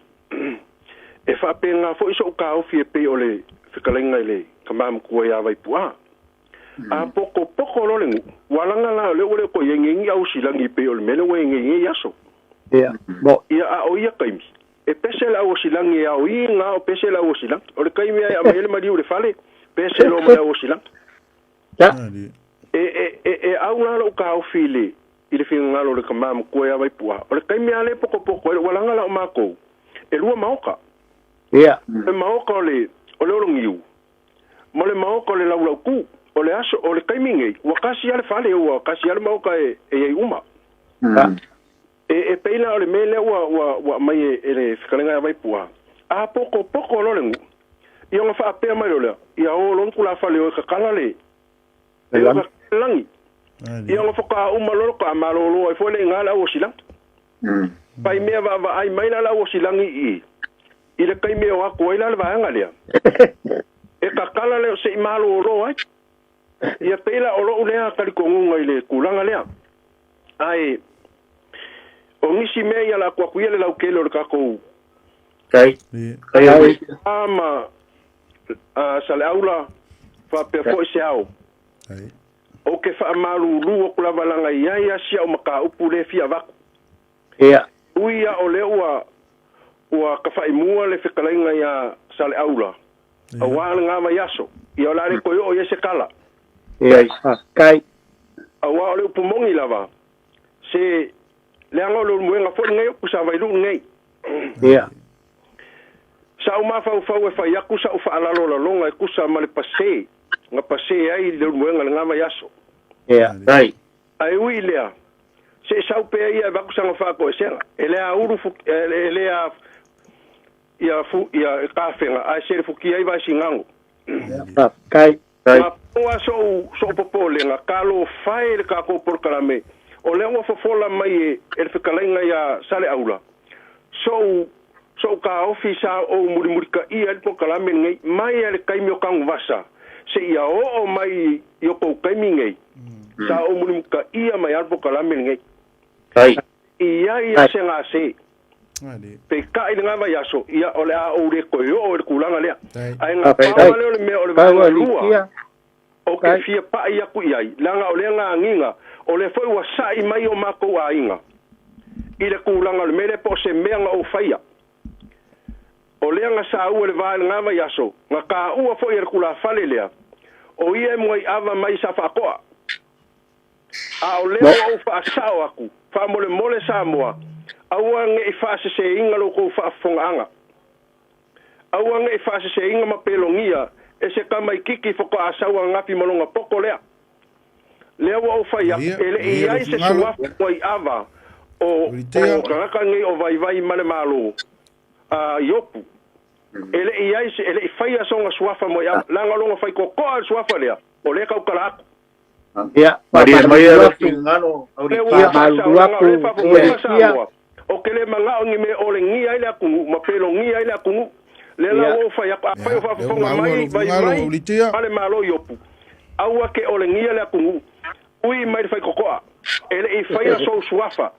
e whapenga fo iso uka ofi e pe o le whikalenga i le kamam kua ia vai pua a poko lo lengu walanga la le ule ko yengengi au silangi pe o le mele we yengengi yaso ia a o ia kaimi e pese la o silangi a o inga o pese la o silangi o le kaimi a mele mari o le fale pese lo ma o silangi e au nga lo ka ofi le ile finga lo le kamam kua ia vai pua o le kaimi ale poko walanga la o mako e lua maoka e maoka o le olongiu mo le maoka o le laulau ku o le aso o le kaimingei wa kasi ale fale wa kasi ale maoka e uma e peina o le mele wa mai e le fikalenga vai pua a poko lo lengu ia nga fa pe mai lo ia o lon kula fale o ka kala le e la langi ia nga foka uma lo ka malolo e fole ngala o silang pai me va ai mai la o silangi i le kai mea wako ila le vaenga lea. E ka kala leo se imalo o roa ai. Ia peila o roo lea karikongunga i le kulanga lea. Ai, o ngisi mea ia la kuakuia le lau kele o le kakou. Kai. Ai, ama, sa le aula, whapea fo i se au. O ke wha maru rua kula valanga i ai asia o maka upu le fia vaku. Ia. Uia o leo ua ka whaimua le whikalainga ia sale aula. A wāna ngā mai aso. I o lare koe o se kala. Kai. A wā o le upumongi lava. Se le anga o le muenga fōi ngai o kusa vairu ngai. Ia. Sa o mawhau e whai aku sa o whaalalo la longa e kusa ma le pase. Nga pase ai le muenga le ngā mai aso. Ia. Kai. Ai ui lea. Se sau pea ia e wakusanga whako e senga. E lea uru e lea ia kafenga ai se fuki ai vai singango kai ma poa so popole nga kalo fai le ka ko por kalame o le wa fofola mai e fikalenga ia sale aula so ka ofisa o muri ka ia por kalame ngai mai ele kai mio kang vasa se ia o mai yo ko kai ngai sa o muri ka ia mai por kalame ngai kai ia se nga se pe kai nga vai aso ia ole a o le ko yo o le kulanga le ai nga pa le me o le va lua o ke fia pa ia ku ia langa o le nga nginga o le foi wa sai mai o mako a inga i le kulanga le mele po se menga o faia o le nga sa o le va nga vai aso nga ka u foi le kula fale le o ia mo i ava mai sa fa ko a o le o fa sa aku fa mole sa moa awang e fase se inga lo ko fa fonganga awang e fase se inga ma pelongia e se kama kiki foko asawa ngapi molonga poko lea o fa ya ele e ai se suwa foi ava o kaka ngi o vai male malo yopu ele e ai se ele fai a songa suafa mo ya langa longa fai ko suafa lea o le ka ukala ia maria ngano au o kele manga ngi me o le ngi ai la ku ma pelo ngi ai la ku le la o fa ya pa fa fonga mai vai ale malo yopu au ke o le ngi ai la ku ui mai fa kokoa ele e fa ya so suafa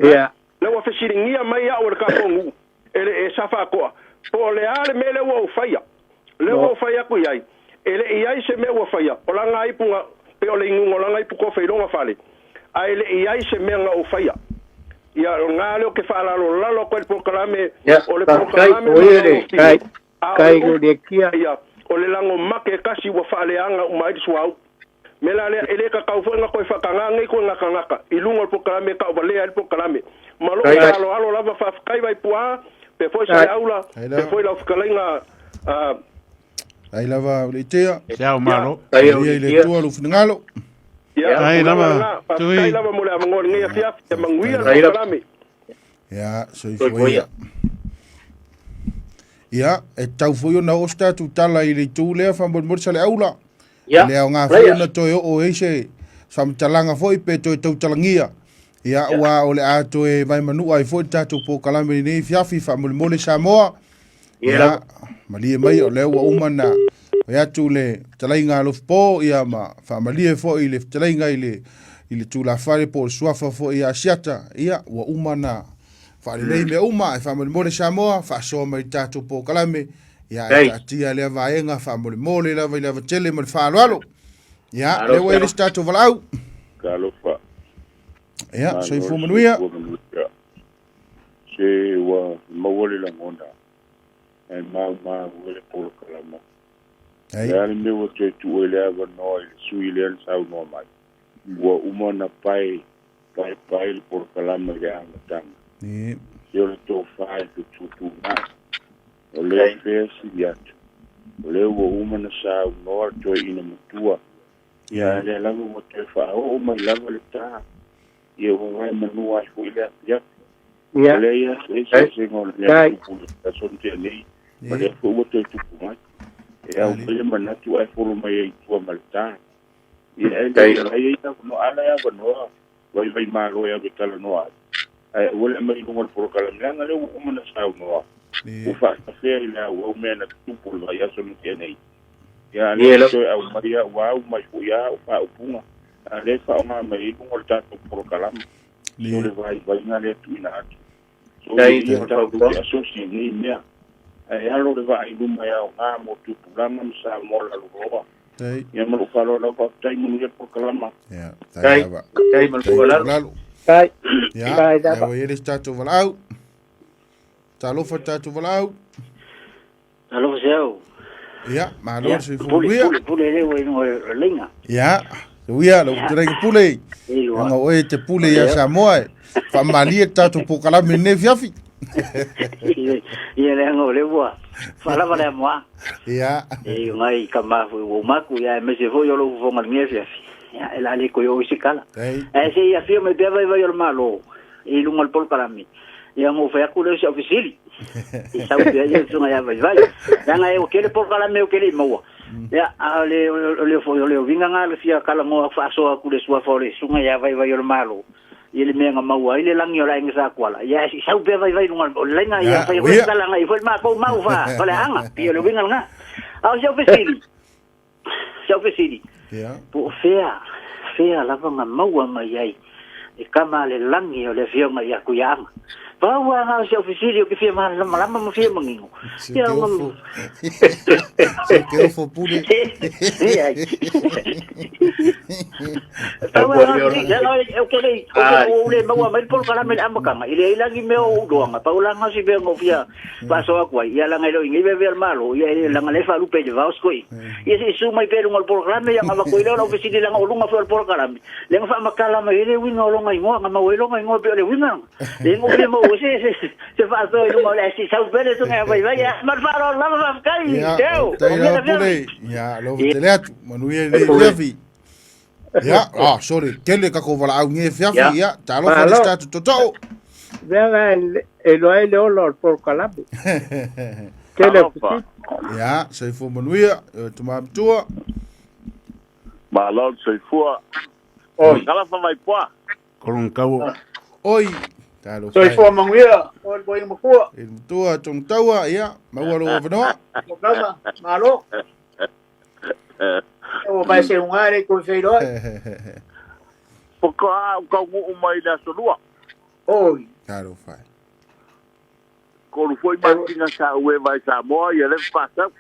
ia le o fa siri ngi mai ya o le ka fongu ele e safa ko po le ale me le o fa ya le o fa ya ku ai ele e ai se me o fa ya o la ngai punga pe o le ngu la ngai pu ko fa longa fale ai le e ai se me nga o fa ya ia ngalo ke fala lo lalo ko el proclame o le proclame kai go de kia ia o le lango make kasi wa fale anga o mai suau mela le ele ka ka fonga ko fa kanga ngai ko ngaka ilungo el proclame ka o le el proclame malo alo lava fa kai vai pua pe foi sa aula pe foi la fkalinga ai lava le tea Ciao Maro ai le tua lu finngalo Tai lava, tui. Tai lava mo le amangol ngai afia te manguia Tai le lava. kalame. Ia, soifua ia. Ia, e tau foi ona o statu tala i le tū lea whamon sa le aula. Ia. Lea o ngā foi ona toi o eise whamtalanga foi pe toi tau talangia. Ia, ua o le ato e vai manua i foi tatu po kalame nei fiafi whamole Samoa. Ia, malie mai o lea ua umana. Ia atu le talainga alof po ia ma whamalie foi le talainga i le tūla whare po suafa foi ia siata. Ia, ua umana. Whaelei me uma e whamole Samoa, whasoa mai tātou po kalame, ia e tātia lea vaenga, whamole lava i lava tele ma le whaaloalo. Ia, lea wei le tātou walau. Ka alofa. Ia, soi fumanuia. Se wa mawale la ngona. E ma wale polo kalama. Lea le mewa te tu ele ava noi, sui lean sau no mai. Wa umana pai le polo kalama le angatanga. Yo le tō whae te tutu ngā. O leo whea si atu. O leo wa umana sa unoa toi ina matua. Ia le lava mo te wha o mai lava le tā. Ia wa ngai manua ai hui lea pia. O leo ia se ngō lea tupu le tason te anei. Ma lea fu ua toi tupu mai. Ia o pele manatu ai furu mai ai tua ma le tā. Ia e lea ia no ala ia wanoa. Vai maro ia betala noa. Wale mai lunga por kalamanga le umana sa no. Ufa fea ila wa mena tupu la ya sonu tenei. Ya le so au maria wa mai ya fa upunga. Ale fa ma mai lunga ta por kalam. So le vai na le tuina atu. So dai ta so si ni mea. Ya lo le vai lunga ya nga mo tupu la ma sa mo la lo. Dai. Ya mo fa lo fa tai mo le por kalama. Ya, dai. Dai mo lo. Kai. Ya, ya wei le tātou walau. Talofa tātou walau. Alo seu. Ya, malo soi fumanuia. Pule le wei no linga. Ya, uia, lo kutere ki pule. Anga oe te pule ia Samoa. Whamalia tātou po kalame ne fiafi. Ia le ngo le bua. Fala vale moa. Ya. E ngai kamafu o maku ia me se foi o lo fonga nge fiafi. Ya ela le ko yo isikala. E se ia fio me beva vai o malo. E lunga al pol kalame. Ia mo fa ku le se oficili. E sa ia ia sunga ia vai. Ya ngai o kele pol kalame o kele mo. Ya le foi o le vinga ngale fia kala mo fa so ku le sua fole sunga ia vai o malo. Ele menga maua ile langi ola ingsa kwala ya si sau be vai lunga lenga ya fa ko kala ngai foi ma ko mau fa kala hanga pio le winga nga au seu fesiri ya po fea lava nga maua mai ai e kama le langi o le fio mai aku ya pa wa nga seu fesiri o ke fia ma lama mo fia mangingo ya ngam se quedó fo pure ya eu querei o le maua mai por kala me amakanga ile ilangi me o doanga pa ulanga si be ngofia paso akwa ia langa lo ngi be ver malo ia langa le fa lupe de vaskoi ia se su mai pelo ngol programa ia ngaba ko ile no ofisi langa ulunga fo por kala le ngfa makala me ile winga olonga ingo ngama welo ngai pe le winga le ngo le mo se fa so ile mo le si sa bele so ngai vai ia mar faro lava va kai teu ya lo teleatu manuia le fiafi. Ya, sorry. Kele kako wala au nge fiafi, ya. Talo fa le statu toto. Venga el olor por kalame. Kele petit. Ya, sei fo manuia, tuma tua. Ma lo sei fua. Kala fa mai poa. Kolon kau. Oi. Talo. Soi fo manguia, o boi mo fua. El tua tong taua, ya. Mawalo vanoa. Programa, malo. O vai ser área com feiro. Porque o mai da solua. Oi. Claro, fai. Quando foi máquina sa o vai Samoa e ele passa.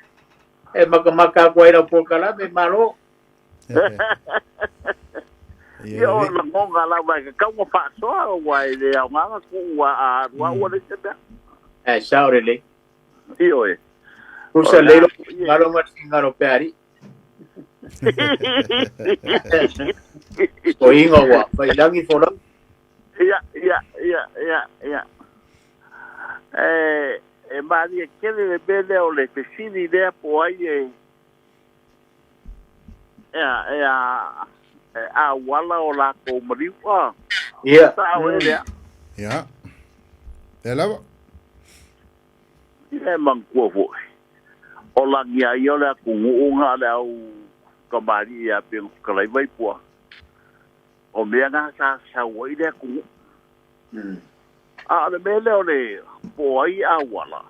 É maca guaira por kalame malo. Eu não monga lá vai que como passou o vai de alguma com a o de tenda. É saurele. Io é. O saleiro malo mas ngaro peari. O ingo wa, vai langi fora. Ya. Maria, aquele bebê o le pesini de po aí é a wala o la ko mariwa Ia. sa o ele Ya. E lava. e man ko fo o la ngia yo la ku unga la o kamari ya pe kalai vai po o me nga sa o ile ku a le mele o le po ai a wala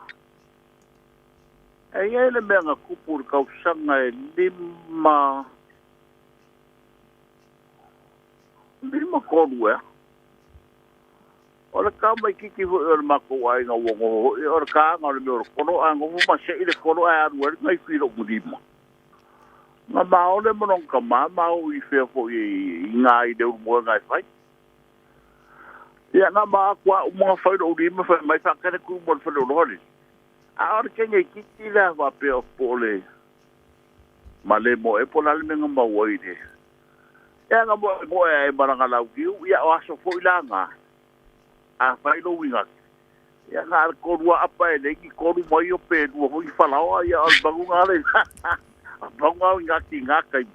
e ele me nga ku pur ka sanga lima konue ora ka mai kiki ho ora mako ai nga wongo ora ka nga le ora kono anga mo ma se ile kono ai anu ora ngai filo mudima nga ma ole mo non ka ma o I fe fo I nga I de mo ngai fai ya nga ma kwa mo fai do di mo fa mai fa ka ku mo fa do holi a ora ke ngai kiki la va pe o pole ma le mo e pola le nga ma wo ide ya nga mo e baranga lau kiu ya o aso fo ilanga a fai lo winga ya nga ko rua apa e neki ko ru mai o pe du ho I falao ya al bangunga le bangunga nga ki nga kai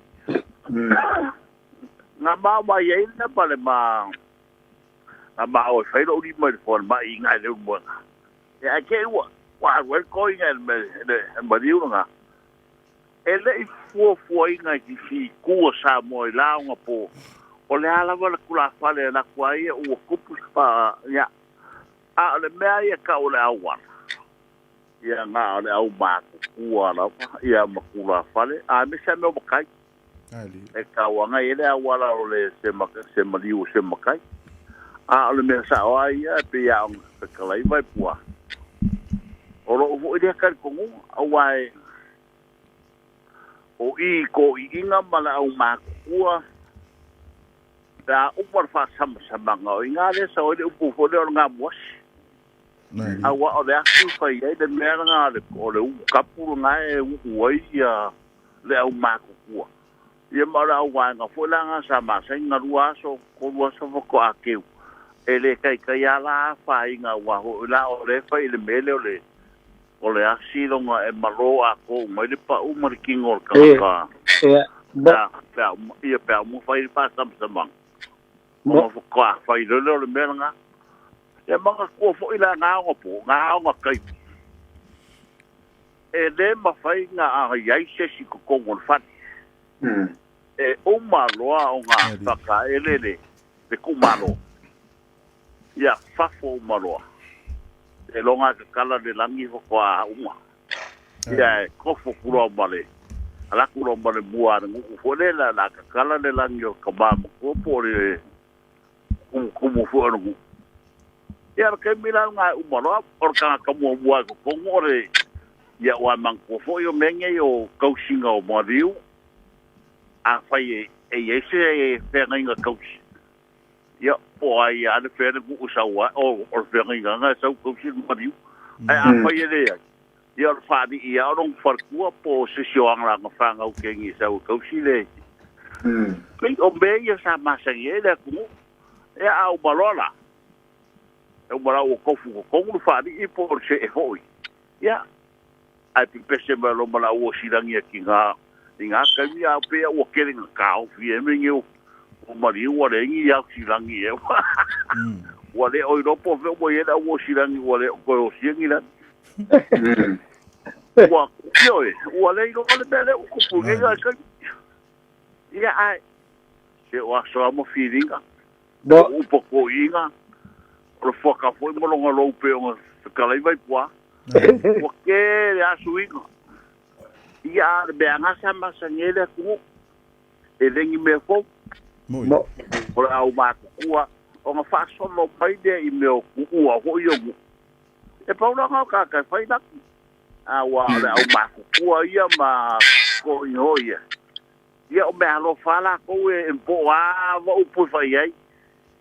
nga ma ye na pale ma o fai lo di mai fo ma I nga le mo ya ke wa ko nga me diu nga ele fu inga ki fi ku sa mo la nga po o le ala wala kula fale la kwai o kupu pa ya a le mea ya ka o le awan ya nga le au ma ku ala ya ma kula fale a me sa me kai Ali. e ka wanga ele awala o le se maliu se makai a le me sa o ya pe ya o ka lai vai pua o ro vo ide ka ko awai o I ko I inga mala au makua da upar fa sama ngo inga le so de upu fo de nga mos awa o le aku fa ye de me nga le ko le u kapu nga e u wai ya le au makua ye mala au nga fo la nga sama sa nga rua so ko akeu ele kai ala fa inga wa ho la o le fa ile mele o le asilo nga e malo ako mai le pa u markingo ka da ia pe mo fai pa sama mo fo ka fai le menga e manga ko fo ila nga nga kai e le ma fai nga a yai se si ko ngol fat e o malo o nga fa ele de ku malo ia fa fo malo e longa ka kala de langi fo kwa uma ia ko fo kuro male ala kuro male bua ngu fo le la ka kala de langi ka ba ko pore mo fo ngu ia ka mila nga uma lo or ka mo bua ko ngore ia wa man ko fo yo menge yo coaching o moriu a fai e se fe nga coach ia po ai ana fe ku usawa o fe nga sa ko si mariu ai a fa ele ia fa di ia non far ku po se sioang la nga fa nga o ke ngi sa ko si le o be ia sa ma sa ye le ku ia au balola o bala o ko fu ko ngu fa di po se e hoi ia ai pese ma lo bala o si dangi ki nga ka mi a pe o ke nga ka o fi e me ngi o mariu wa le ngi ya si langi e wa le o ro po ve mo ye da wo si langi wa le ko o si ngi la wa yo e wa le ro le bele o ko pu ga ka ya ai se wa so mo feelinga do o po ko inga o fo ka fo mo lo lo pe o ka lai vai poa o ke ya suinga ya be anga sama sangele ku e lengi me fo mo ora o ma kua o nga fa so lo pai de I me ku ho yo e pa una ka fai na a wa o ma kua ia ma ko yo ia o me alo fala ko e po a o pu fai ai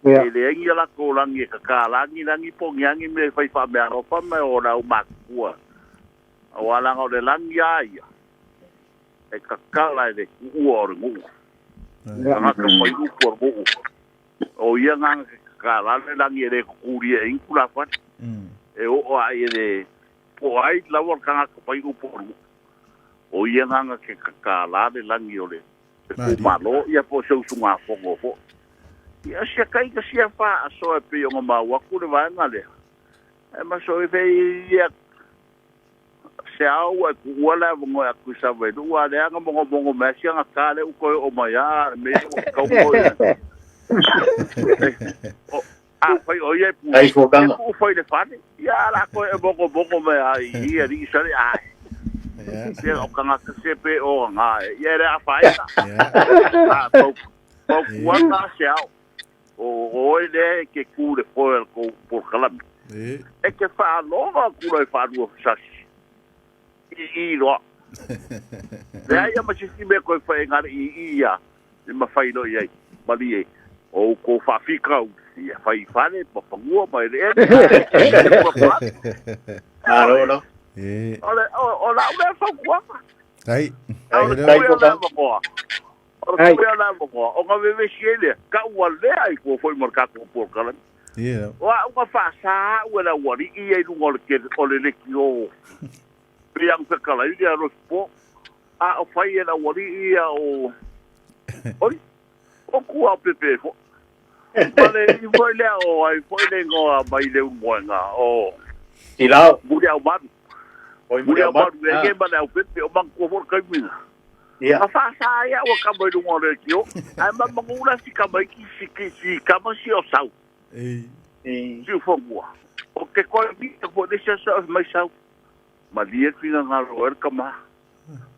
e le ngi la ko langi ka langi po ngi me fai fa me alo fa me ora o ma kua o ala ngo le langi ai e ka la de ku o ngu nga ka mai u por bo o ia nga ka la le langi re ku ri e kula fa e o ai de po ai la wor ka mai u por o ia nga ke ka la le langi o le Ku malo ia po so sunga fongo po. Ia sia kai ka sia fa so e pe o ma wa ku le va ngale. E ma so e fe ia se au ku wala mo ya ku sa ve du wa le nga mo me sia nga ka le ko o ma ya me ko ko. Foi o ia pu. Ai fo kanga. Foi le fa. Ia la ko e bongo me ai ia ri sa le ai. Se o kanga se pe o nga ia re a fa ina. O kuanga se au. O ele que cure foi por calam. É que fa nova cura fa do sas. I lo. Daí a mas se me coi foi ngar ia. Ma fai no ia. Bali o ko fa fica o ia fai fale pa pangua mai le. Aro. Ola fa kuanga. Ai. Ai ko kanga. Ai. O nga bebe siele, ka ua lea I ko foi markato por kala. Yeah. Wa fa sa ua wari I ai lungo le ke o le leki o. Priang pe kala I a rospo. A o fai era wari I o. Oi. O ku a pepe fo. Vale I foi le o ai foi le ngo mai le moanga o. Tilao. Muri au madu. Oi Muri au madu e ke mana o pepe o mang ko for kai mina. Ia. A fa sa ia o ka mai lungo le ki o. Ai ma mangula si ka mai ki ka ma si o sau. Si o fongua. O ke koe mi te po desa sa mai sau. Ma lia kina ngā roer ka ma.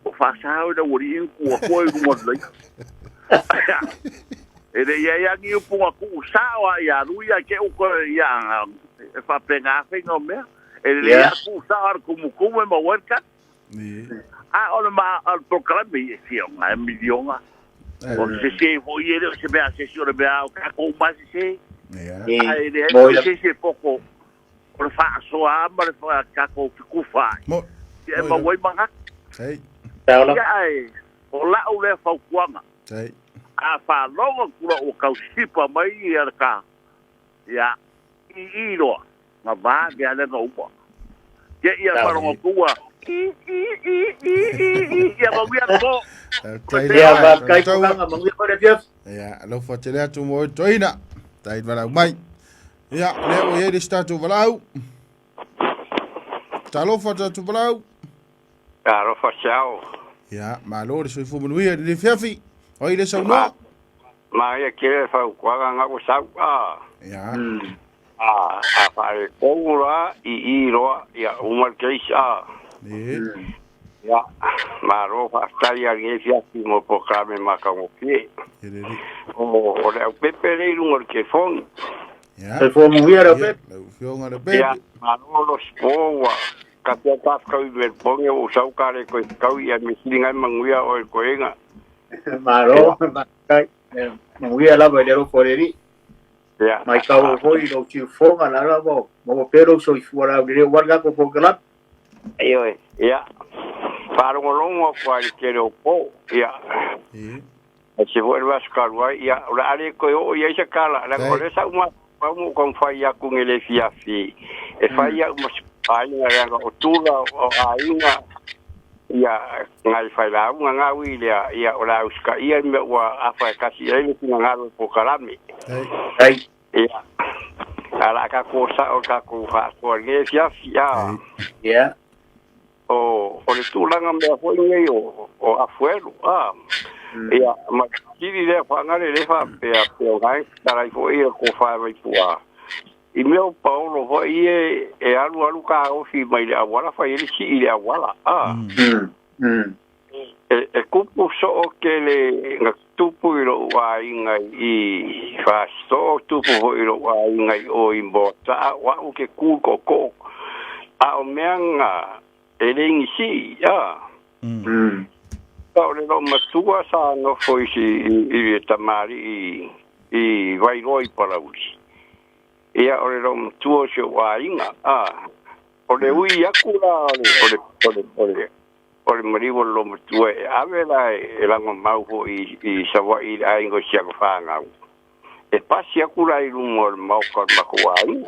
O fa sa o da wari in kua koe lungo le. E re ia ngi o punga ku sa o ia ruia ke o koe ia e fa penga whenga o mea. E re ia ku sa ar kumukume ma werka. Ole ma al proclame si on a milionga. O se foi ele se bea se o bea o ka ko ma se. Ai ele se pouco. O fa so a ma fa ka ko ku fa. E ma wai manga. Ai. Ai. O la o le fa kuanga. Ai. A fa longa kula o ka sipa mai ia ka. Ya. I ro. Ma va ge ale no po. Ke ia fa ro kua. Ia ma wia ko. Ia va kai ko kanga mangi ko le fiaf. Ia, lo fa tele atu mo toina. Tai valau mai. Ia, leo ye de statu valau. Talo fa tatu valau. Aro fa chao. Ia, ma lo de so fu manuia de fiafi. Oi de so no. Ma ia ke fa kwa nga ko sa. Ia. A fa ko ura I ro ia umar keisa. Ya, ma ro fa stai a ngefia ki mo programe ma ka mo pie. O le pepe le lungo ke fon. Ya. Se fo mo vira pepe. Le fio nga le pepe. Ya, ma ro lo spoa. Ka te ta ka I ver pon o sau ka le ko ka I a mi singa manguia o ko enga. Maro, kai. Mo vira la ba le ro foreri. Ya. Mai ka o foi no ti fonga la la mo. Mo pero so I fuara dire warga ko pokala. Ayo, ya. Para un longo cualquier opo, ya. Se vuelve a escalar, ya. La área que yo ya se cala, la colesa vamos con falla con el fiafi. El falla umas años la otura o ainga ya ngai falla un ngawi ya la uska ya me wa afa kasi ele ngalo pokalami. Ai. Ya. Ala ka cosa o ka ku fa por el fiafi ya. Ya. O le tulanga me foi ngai o afuero ia ma kiri le fangale le fa pe ngai tara foi ko fa vai pua I meu Paulo foi e alu ka o fi mai le awala fa ele si ile awala e kupu so o ke le tupu iro wa ingai I fa so tupu iro wa ingai o imbota wa o ke ku ko a o meanga Eling si ya. Kau le no matua sa no foi si I tamari I vai roi para uli. Ia o le no matua se wainga o le ui akura o le marivo lo matua ave la e lango mau ho I sawa I aingo sia ko fanga. E pasi akura I lumo mau ka makuai.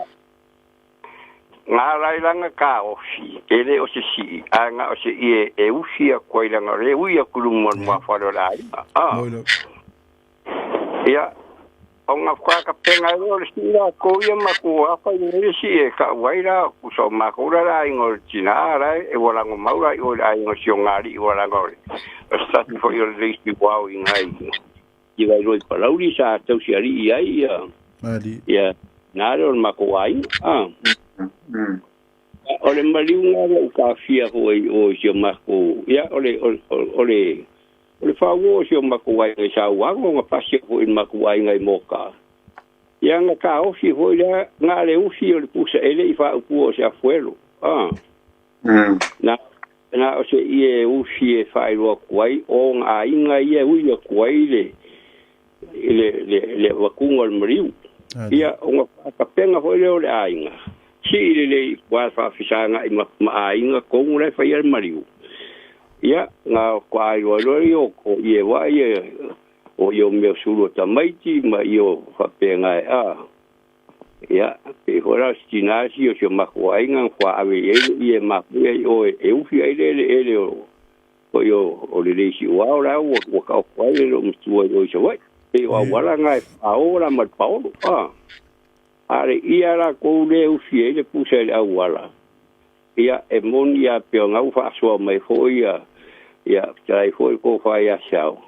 ngā rai langa ka ofi, ele o se si, a ngā o se e usi a koe langa, re ui a kurumon mua wharo rai. Ia, o ngā whaka penga e o le si la koia ma ko awhai nere si e ka waira, kuso ma kura rai ngor tina rai, e warango maura i o rai ngor si o ngāri i warango re. O stati fo i o reisi wau i ngai. I gai roi parauri sa tausi ari i ai, ia, nāre o mako ai, ole mariunga o ka fia hoi o sio mako ya ole fawo sio mako wai ngai sa wango nga pasi hoi mako wai ngai moka ya nga ka o si hoi la nga le usi ole pusa ele I fa upu o se afuelo na o se ie usi e fai roa kuai o nga inga ie uia kuai le wakunga le mariu ia o nga kapenga hoi le ole a inga si le wa fa fisanga I ma inga ko le fa yer mariu ya nga kwa yo lo ko ye wa ye o yo me sulu tamaiti ma yo fa penga ya pe hora stinasi o ma kwa inga kwa ave ye ma o e u fi ele o yo o le si wa ora o ka kwa le lo mtu o so wa e wa wala nga ahora ma paulo are ia la ko le usi le pusa le awala ia e monia pe nga fa so mai foi ia trai foi ko fa ia sao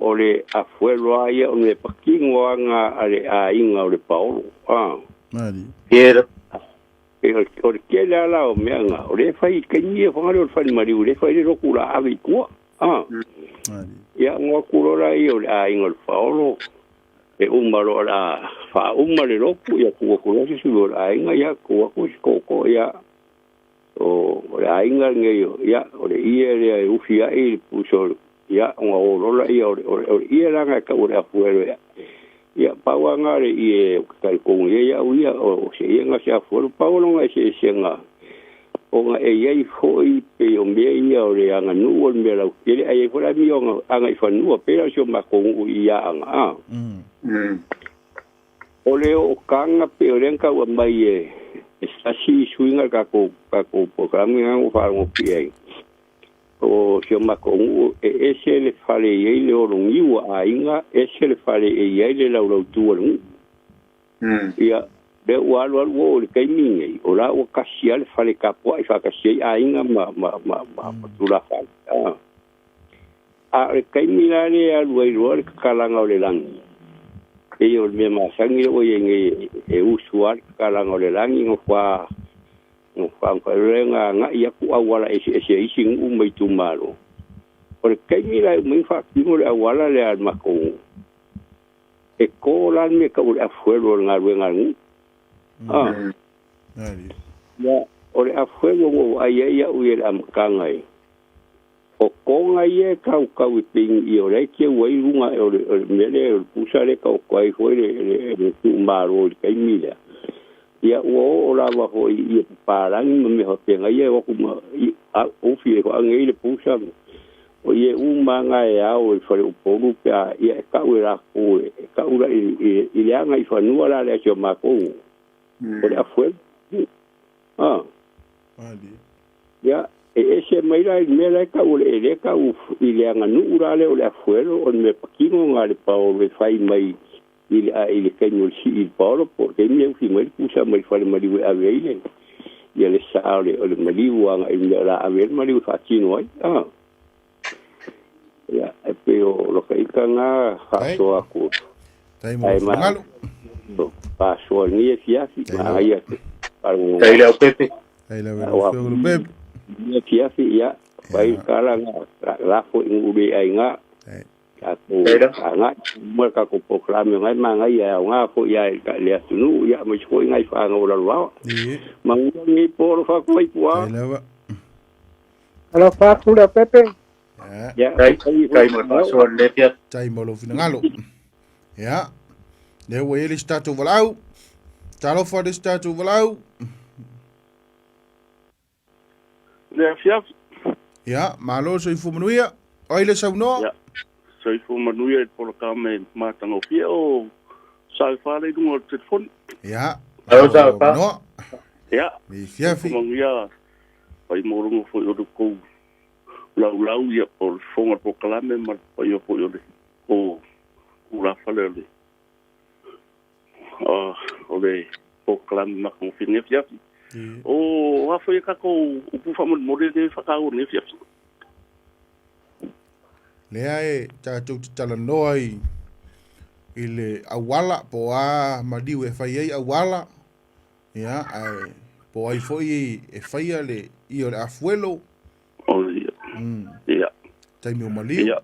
ole afuelo ia o le pakingo anga ale a inga o le paulo mari Piera e o ke la o menga o le fai ke ni fa o fa mari o le fai le rokula ave ko mari ia ngo kulora I o le a inga o paulo e umaro la fa umare roku ia ku ko si su la inga ia ku ko ia o la inga ngeyo ia o le ia e ufia e puso ia ngo o la ia o ia la nga ka o la fuero ia pawanga le ia ka ko ia o se ia se fuero pawanga nga se nga o nga e ia foi pe o me ia o le anga nu o me la ia ai fo la mi o anga I fa nu pe la so ma ko ia anga ole o kanga pe o renka wa mai esta si swinga ka ko programa nga fa mo pi o sio ma ko ese le fale ye le o ngi wa inga ese le fale ye le la o tu ia de wa lo le kai mingi o la o kasia le fale ka po I fa kasia inga ma tu la fa le kai milare al wai ro le kalanga o le langi e o me ma sangi o ye e usual kalanga o le langi ngo fa ko renga nga ia ku awala e sing mai tu malo o le kai milare mai fa ki mo le awala le al mako e ko la me ka o afuelo nga renga ya o le afuelo o ai ia o le amkangai o konga ye ka ping I o le ke wai runga o le mele o pusa le ka kwai foi le tu maro kai mila ia o la wa ho I parang me ho penga ye o kuma o fi ko angai le pusa o ye manga e o fare o poru pe ia ka ura ko ka ura I le anga I fa nu ala le o ma ko o le afuel ya ese mai lai me lai ka o le ka u I le anga nu ura le o le afuelo o me pakino nga le pa o le fai mai I le kenyo si I paolo porque mi fi mai pusa mai fare mai we ave ile ia le sa o le mai wanga I le la ave mai fa tino ai ia e pe o lo kai kanga ha so aku tai mo ngalo pa so ni fiafi ma ia tai le pepe ai la o pepe ia fiafi ia bai kala la fo ngube ai nga aku nga mo ka ko proklame ngai manga ia nga fo ia le tunu ia mo fo ngai fa nga ola wa mangu ni por fa ko i kwa ala fa kula pepe ya kai mo pa so le pia tai mo lo fina ngalo ya le we ele statu valau talo for the statu valau le fiaf ya malo so I fu manuia oi le sauno ya so I fu manuia e por kame matanga fia o sai fa le dungo telefon ya alo sa pa Ya. Ni fiafi. Mangia. Pai morungo foi o ko. Lau ia por fonga por kalame mar pai o foi o le. O ula falele. Ole por kalame ma con fine fiafi. O a foi ka ko o pu famo mole de fa ka o ne fiafi. Lea e tātou te tala noa i le awala po a madiu e whai ei awala ia ai po ai foi e whai le i o le afuelo ia ia taimi o maliu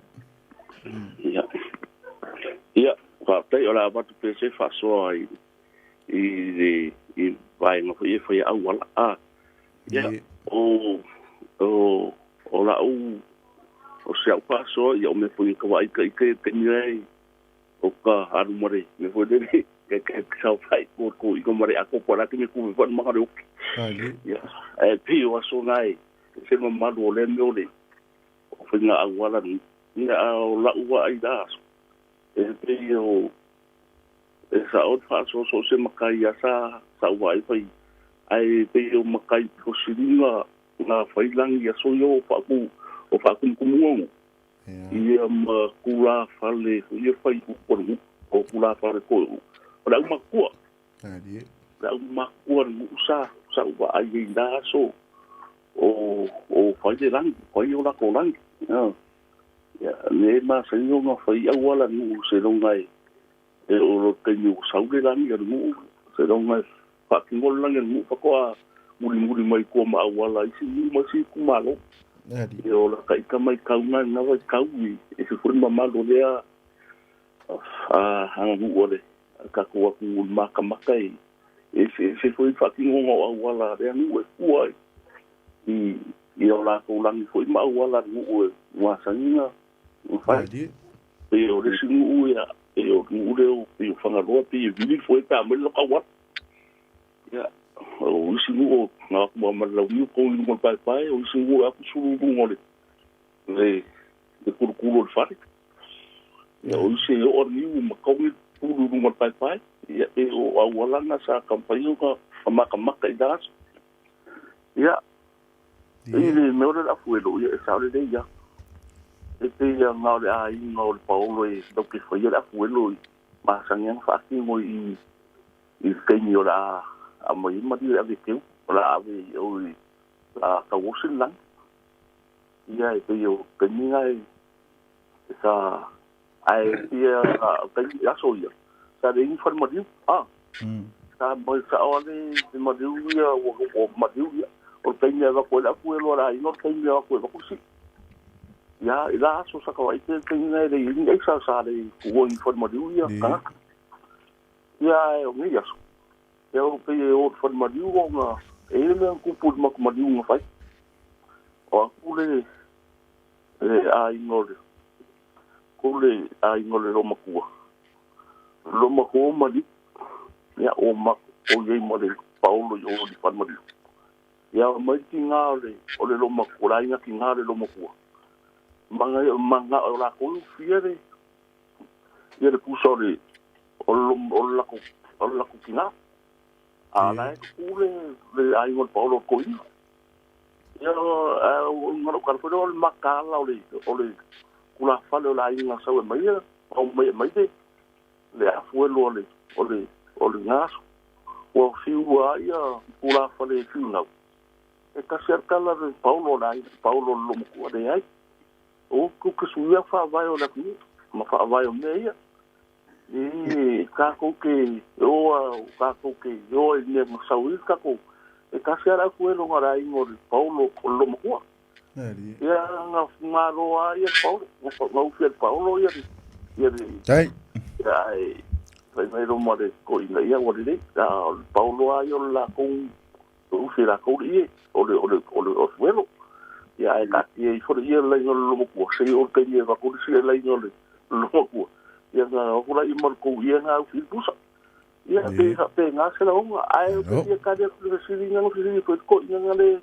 ia ka tei ora batu pe se fa so ai i vai no foi awala ia o la o se au paso ia o me foi ka vai ka nei o ka haru mare me foi dele que sa fai ko i mare a ko para que me ku va ma ro ia pi o so nai se mo ma do le me ole o foi na agua ni o la ua ai da pi o esa o paso so se makai asa sa vai fai ai pi o makai ko silinga na fai lang ia so yo fa ku o fa kumuongo ia ma kula fale ia fai ku o kula fale ko o la makua la makua musa sa wa ai da so o fai de lang fai o la ko lang ya ne ma se yo no fai awala nu se lo ngai e o lo que yo sa de lang ya nu se lo ngai fa ki ngol lang nu fa ko muri mai ko ma awala isi ma si ku malo yo la kai kamai kauna na wa kaui e se furma malo lea hanga uole ka ko ku maka makai e se foi fucking ngo wala re nu e kuai i o la ko lang foi ma wala nu e wa sanga u fai e o le singu ya e o nu le o fanga ro pi vi foi ta mo lo ka wa ya o singu na ko ma la u ko mo pai o singu a ku suru ngole le kulo fai ya o se o ni ma ko ni pulu mo pai ya e o awala na sa kampanyo ka maka idas ya ele me ora la fuelo ya sa le ya ya ngau le ai ngau le paulo e do que foi la fuelo ma sangen fa ki mo i kenyo la a mo i ma di a que la ave o la ka wosin lang ya e yo kenyo sa ai dia kan ya so ya sa de informativo sa mo sa ole informativo ya o material ya o tenha va ko la fuelo la no tenha va ko si ya ila so sa ka vai tenha de ni exa sa de o informativo ya ka ya o mi ya so ya o pe o informativo na ele me ku pu ma material ma fai o ku le ai no kule ai ngole lo makua mali ya o mak o ye mali paulo yo di pan mali ya mai tingale o le lo makua ai nga tingale lo makua manga o la ko fiere ye le pusore o la ko kinga ala kule le ai ngol paulo ko ya o ngalo karfo o makala o le kula fale la inga sa we mai o mai de le afuelo o le ngas o fiua ia kula fale fiuna e ka cerca la de paulo lo mo de ai o ku suia fa vai o la ku ma fa vai o meia e ka ko ke yo e ne mo sa wi ka ko e ka cerca afuelo ngara ingo paulo lo mo ya nga maro ai paulo no fiel paulo ya tai ai vai no mo de ko ina ia o de paulo ai la con o fira ko ie o fuelo ya ka ti fo ia la no lo ko se o ke ia va ko se la no lo ko ya nga o la i mo ko ia nga fil pusa ya pe nga se la o ai o ke ka de se ringa no se ko ina le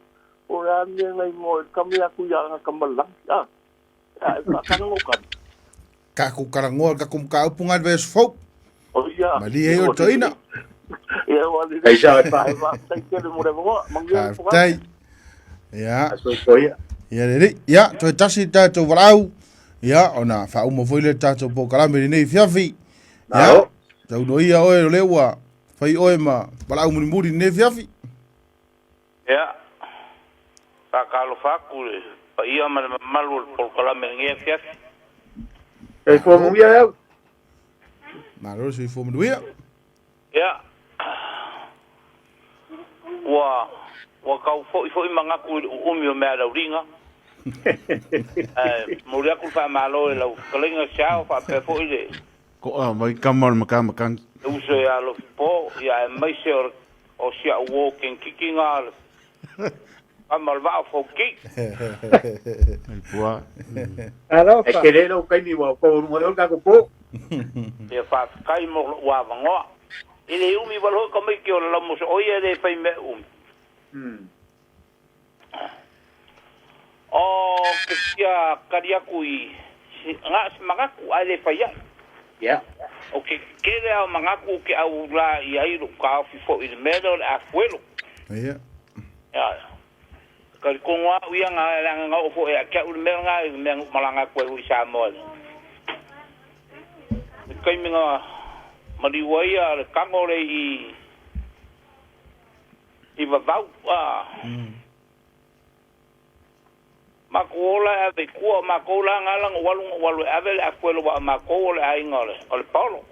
o ya ngai mo kamia ku ya kamalang ka no kan ka ku karangoa ka kum ka upunga ves fo o ya mali e o toina Ia wali. Ai sa pa va sai ke mo re mo mangia po. Tai. Ya. Aso koia. Ya le. Ya, to tasi tato walau. Ya, ona fa uma foi le tato po kalame nei fiafi. Ya. Tau no ia oe le wa. Fai oe ma walau muri nei fiafi. Ya. Pa kalo fakule. Pa ia malu por kalame nei fiafi. Ei fo mo ia. Maro se fo mo ia. Ya. Wa kau fo manga ku umio me ala ringa. Mo ria ku fa malo la kalinga chao fa pe fo ile. Ko mai kamar makan. Uso ya lo po ya mai se o sia walking kicking al. Amal va fo kick. Ai pua. Alo. E ke le lo kai mi wa ko mo lo ka ko po. Ya fa kai mo wa vango. Ile umi valo ko mai ki o la mo o ye de fa me Oh, kia karia kui. Nga mangaku ale fa ya. Ya. Okay, kere au mangaku ke au la ia i ka fi fo i medo a fuelo. Ya. Ya. Ka ko wa wi nga o fo e ka u me nga me malanga ko u sa mo. Kai mi nga mari wai a ka ngore i va va Makola ave kua makola ngala walu ave a fuelo wa makola ai ngole ol paulo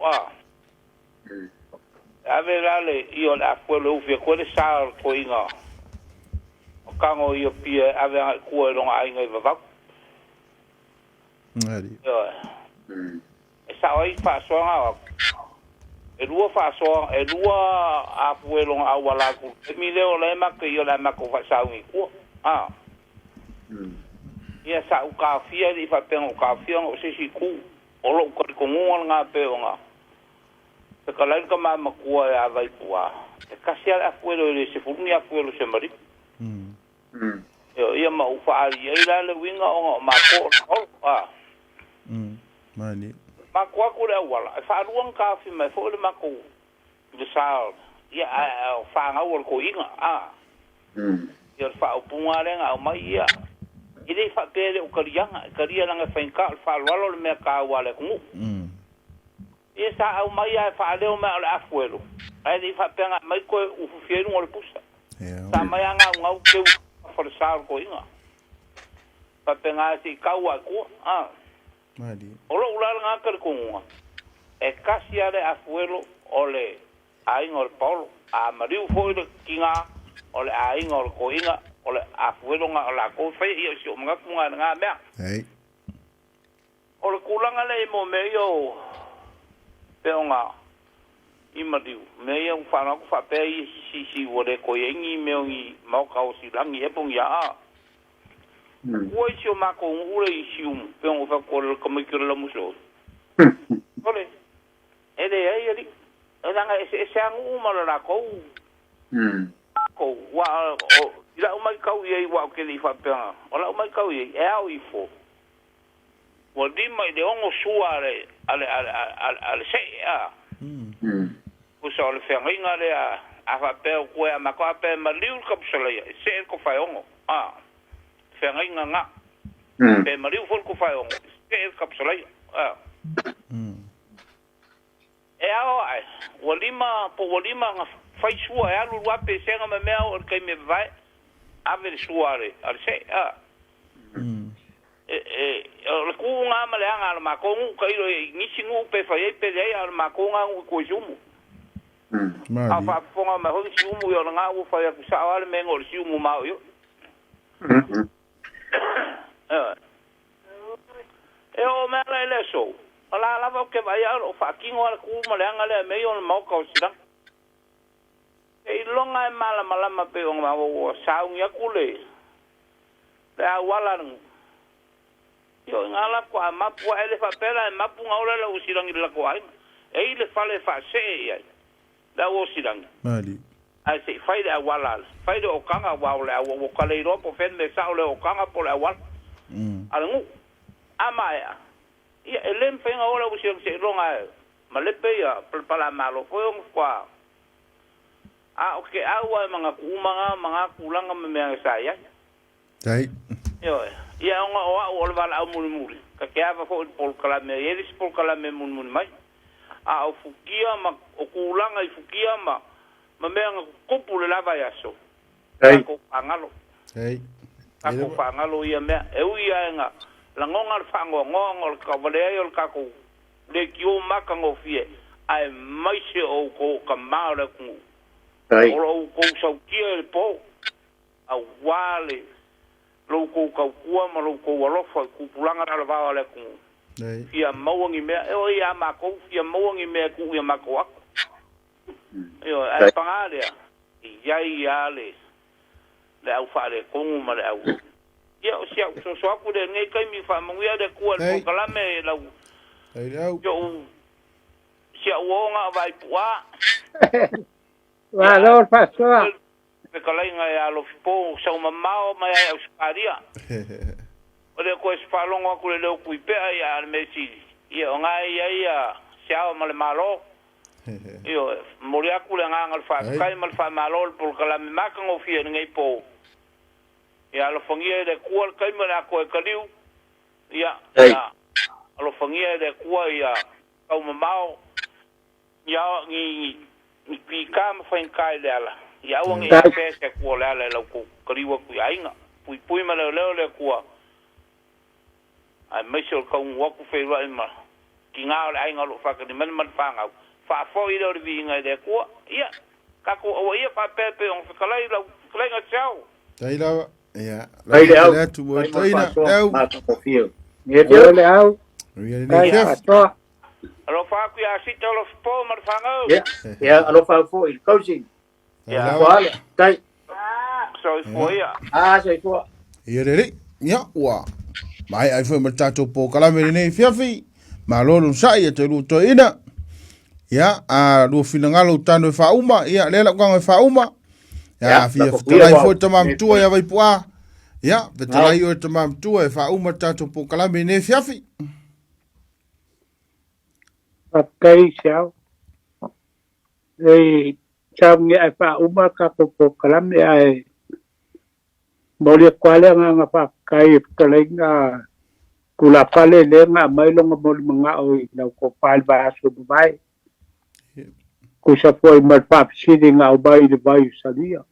ave lale io la fuelo u fie kole sa ko inga o kango io pia ave kua longa ai ngai va Ngari. Sa oi fa so nga e lua fa so e lua a fuelo a wala ku mi leo le ma ke io la ma ko fa sa ngi ku ia sa u kafia di fa pengo kafia o se si ku o lo ko ngol nga pe nga se kala ka ma makua ya vai pua e kasia a fuelo le se funi a fuelo se mari ia ma u fa ali ia le winga o ma ko Mani. ma ko ko le wala fa ruang kafi ma fo le ma ko de sa ia fa nga o ko inga ia fa u punga le nga ma ia ile fa pele o karia nga fa inka fa lolo le me ka wale ku e sa au mai fa le o ma la fuelo ai di fa penga mai ko u fienu o le pusa sa mai nga ngau ke fa sa ko inga fa penga si ka wa ku Madi. o lo ula nga ka ku e kasia le afuelo ole ai ngol paulo a mariu foi le kinga ole ai ngol ko inga ole afuelo nga la ko fe io si o mga kunga nga mea Hey. ole kulanga le mo meio peonga imadiu meio fa na ku fa pe si wore ko yengi meongi mau ka o si langi e pong ya wo si o ma ko ure si um peonga fa ko ko me kira la muso ole ele ai ali ela nga se angu ma la ko ko wa ila o mai kau ye wa ke li fa pena ola o mai kau ye e au ifo o di mai de ongo suare ale se o so le fenga le a fa pe ko e ma ko pe ma liu ko psala se ko fa ongo fenga nga pe ma liu fo ko fa ongo se ko psala e au ai o lima nga fai sua e alu wa pe senga me mea o kai me vai ave suare al se le ku nga ma le anga ma ko kai ro ni singu pe fai pe le al ma ko nga ko jumu a fa fonga ma ho jumu yo nga u fai ku sa al me ngol jumu ma yo e o me le so ala la va ke vai al fa kingo al ku ma le anga le me yo ma ko sira e longa mala pe o ma o saung ya kule la wala yo ngala ko ma pu ele fa pela ma pu ngaula la usirang la ko ai e ile fale fa se ya la usirang Mali ai se fai da wala fai do kanga wa la o kale ro po fen me sa o kanga po la wala alangu amaya ya elem fe ngaula usirang se longa ma le pe ya pala malo foi un kwa a o ke au ai mga kulanga me mea saya Dai. yo ia nga o wala au muli ka ke ava fo pol kala me elis pol kala me mun mai a o fukia ma o kulanga I fukia ma mea nga kupu le lava ya so ko angalo ako whangalo ia mea ia nga langonga whangongongo ka valeo ka ko le kio makango fie ai mai se o ko ka maore ku o ko sau kia po a wale lo ko ka kua ma lo ko walo fa ku pulanga ra va le ku ia mawangi mea ia ma ko ia mawangi mea ku ia ma ko io ai pangale ia le au fare kongu ma au ia so aku de ngai kai mi fa mo ia de ku al kalame la yo sia wonga vai pua wa lo fa so pe kalai ngai alo po so mamao mai au sparia ode ko spalongo ku le ku pe ia mesi ia ngai ia sia ma le malo io moria ku le ngal fa kai mal fa malo por kalame makango fie ngai po ia lo fangia de kual kai mana ko kaliu ia lo fangia de kual ia au mamao ia ni pi kam fain kai dela ia wangi pe se kual ala lo ko kaliu ku ainga pui ma le kual ai mesol ka un waku fe wa ma kinga ala ainga lo fa ka ni man fanga fa fo i do vinga de kual ia ka ko o ia fa pepe on fa kalai lo klenga chao dai la ya Ai le au. Tu boy toina. Eu. Eu le au. Alo fa ku ya sita lo po mar fanga. Ya, alo fa fo il coaching. Ya. Wala. Tai. So fo ya. So fo. Ia re. Ya wa. Mai ai foi matato po kala me nei fiafi. Ma lolo sai e te lu toina. Ya, a lu finangalo tano fa uma, ia lela kwanga fa uma. Ya, fia talai foi tamam tua ya vai pua. Ya, talai o tamam tua e fa uma tato po kala me nei fiafi. Pakai siau. Cham nge ai fa uma ka po kala me ai. Mole kwale nga pakai talai nga kula pale le nga mai longa mol mga oi na ko pal ba so Dubai. Ko sa foi mar pap sidi nga ubai de bai salia.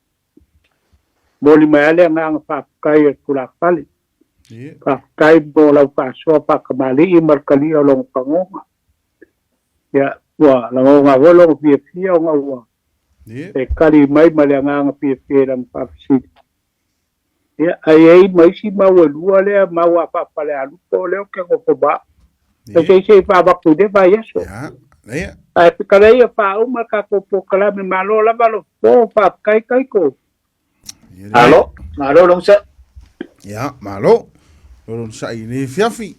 Moli mai ale nga pap kai kula pale. Pap kai bola pa so pa kamali mar kali long pangonga. Ya wa la nga volong pia nga wa. E kali mai male nga pia ram pap sidi. Ya ai mai si ma wa lua le ma wa pa pale alu ko le ke ko ba. Se pa ba ku de ba yeso. Ya. Né? Ai porque aí fa uma ka ko kala me malo la balo po pa kai ko. Malo long sa. Ya, malo. Long sa ini fiafi.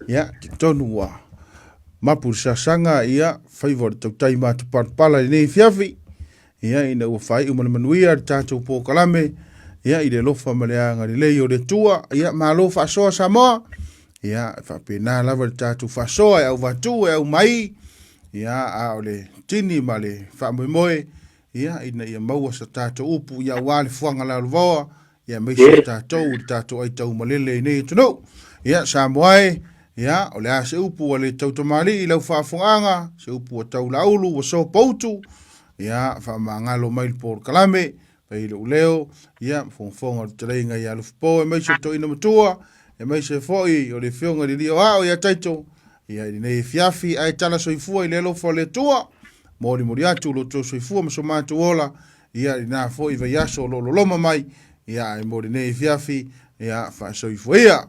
Ya, tonua. Mapu sanga ia favor to taima to pala ni fiafi. Ya ina u fai uma manuia tato po kalame. Ya ide lofa maleanga le yo de tua. Ya malo fa so sama. Ya fa pena la tato fa so au va tu au mai. Ya aole tini male fa moe ya ina ia maua sa tato upu ya wale fuanga la lvoa ya me sa tato ai tau malele nei tuno ya samoai ya ole ase upu ole tau mali ila fa fuanga se upu tau laulu wa so poutu ya fa mangalo mail por kalame pe leo ya fonga trenga ya lufpo me se to ina matua e me se foi ole fionga di dio ya taito ia nei fiafi ai tala soifua i lelo fo le tua mori atu lo to soifua ma somatu ola ia na fo i vai aso lo loma mai ia ai mori nei fiafi ia fa soifua ia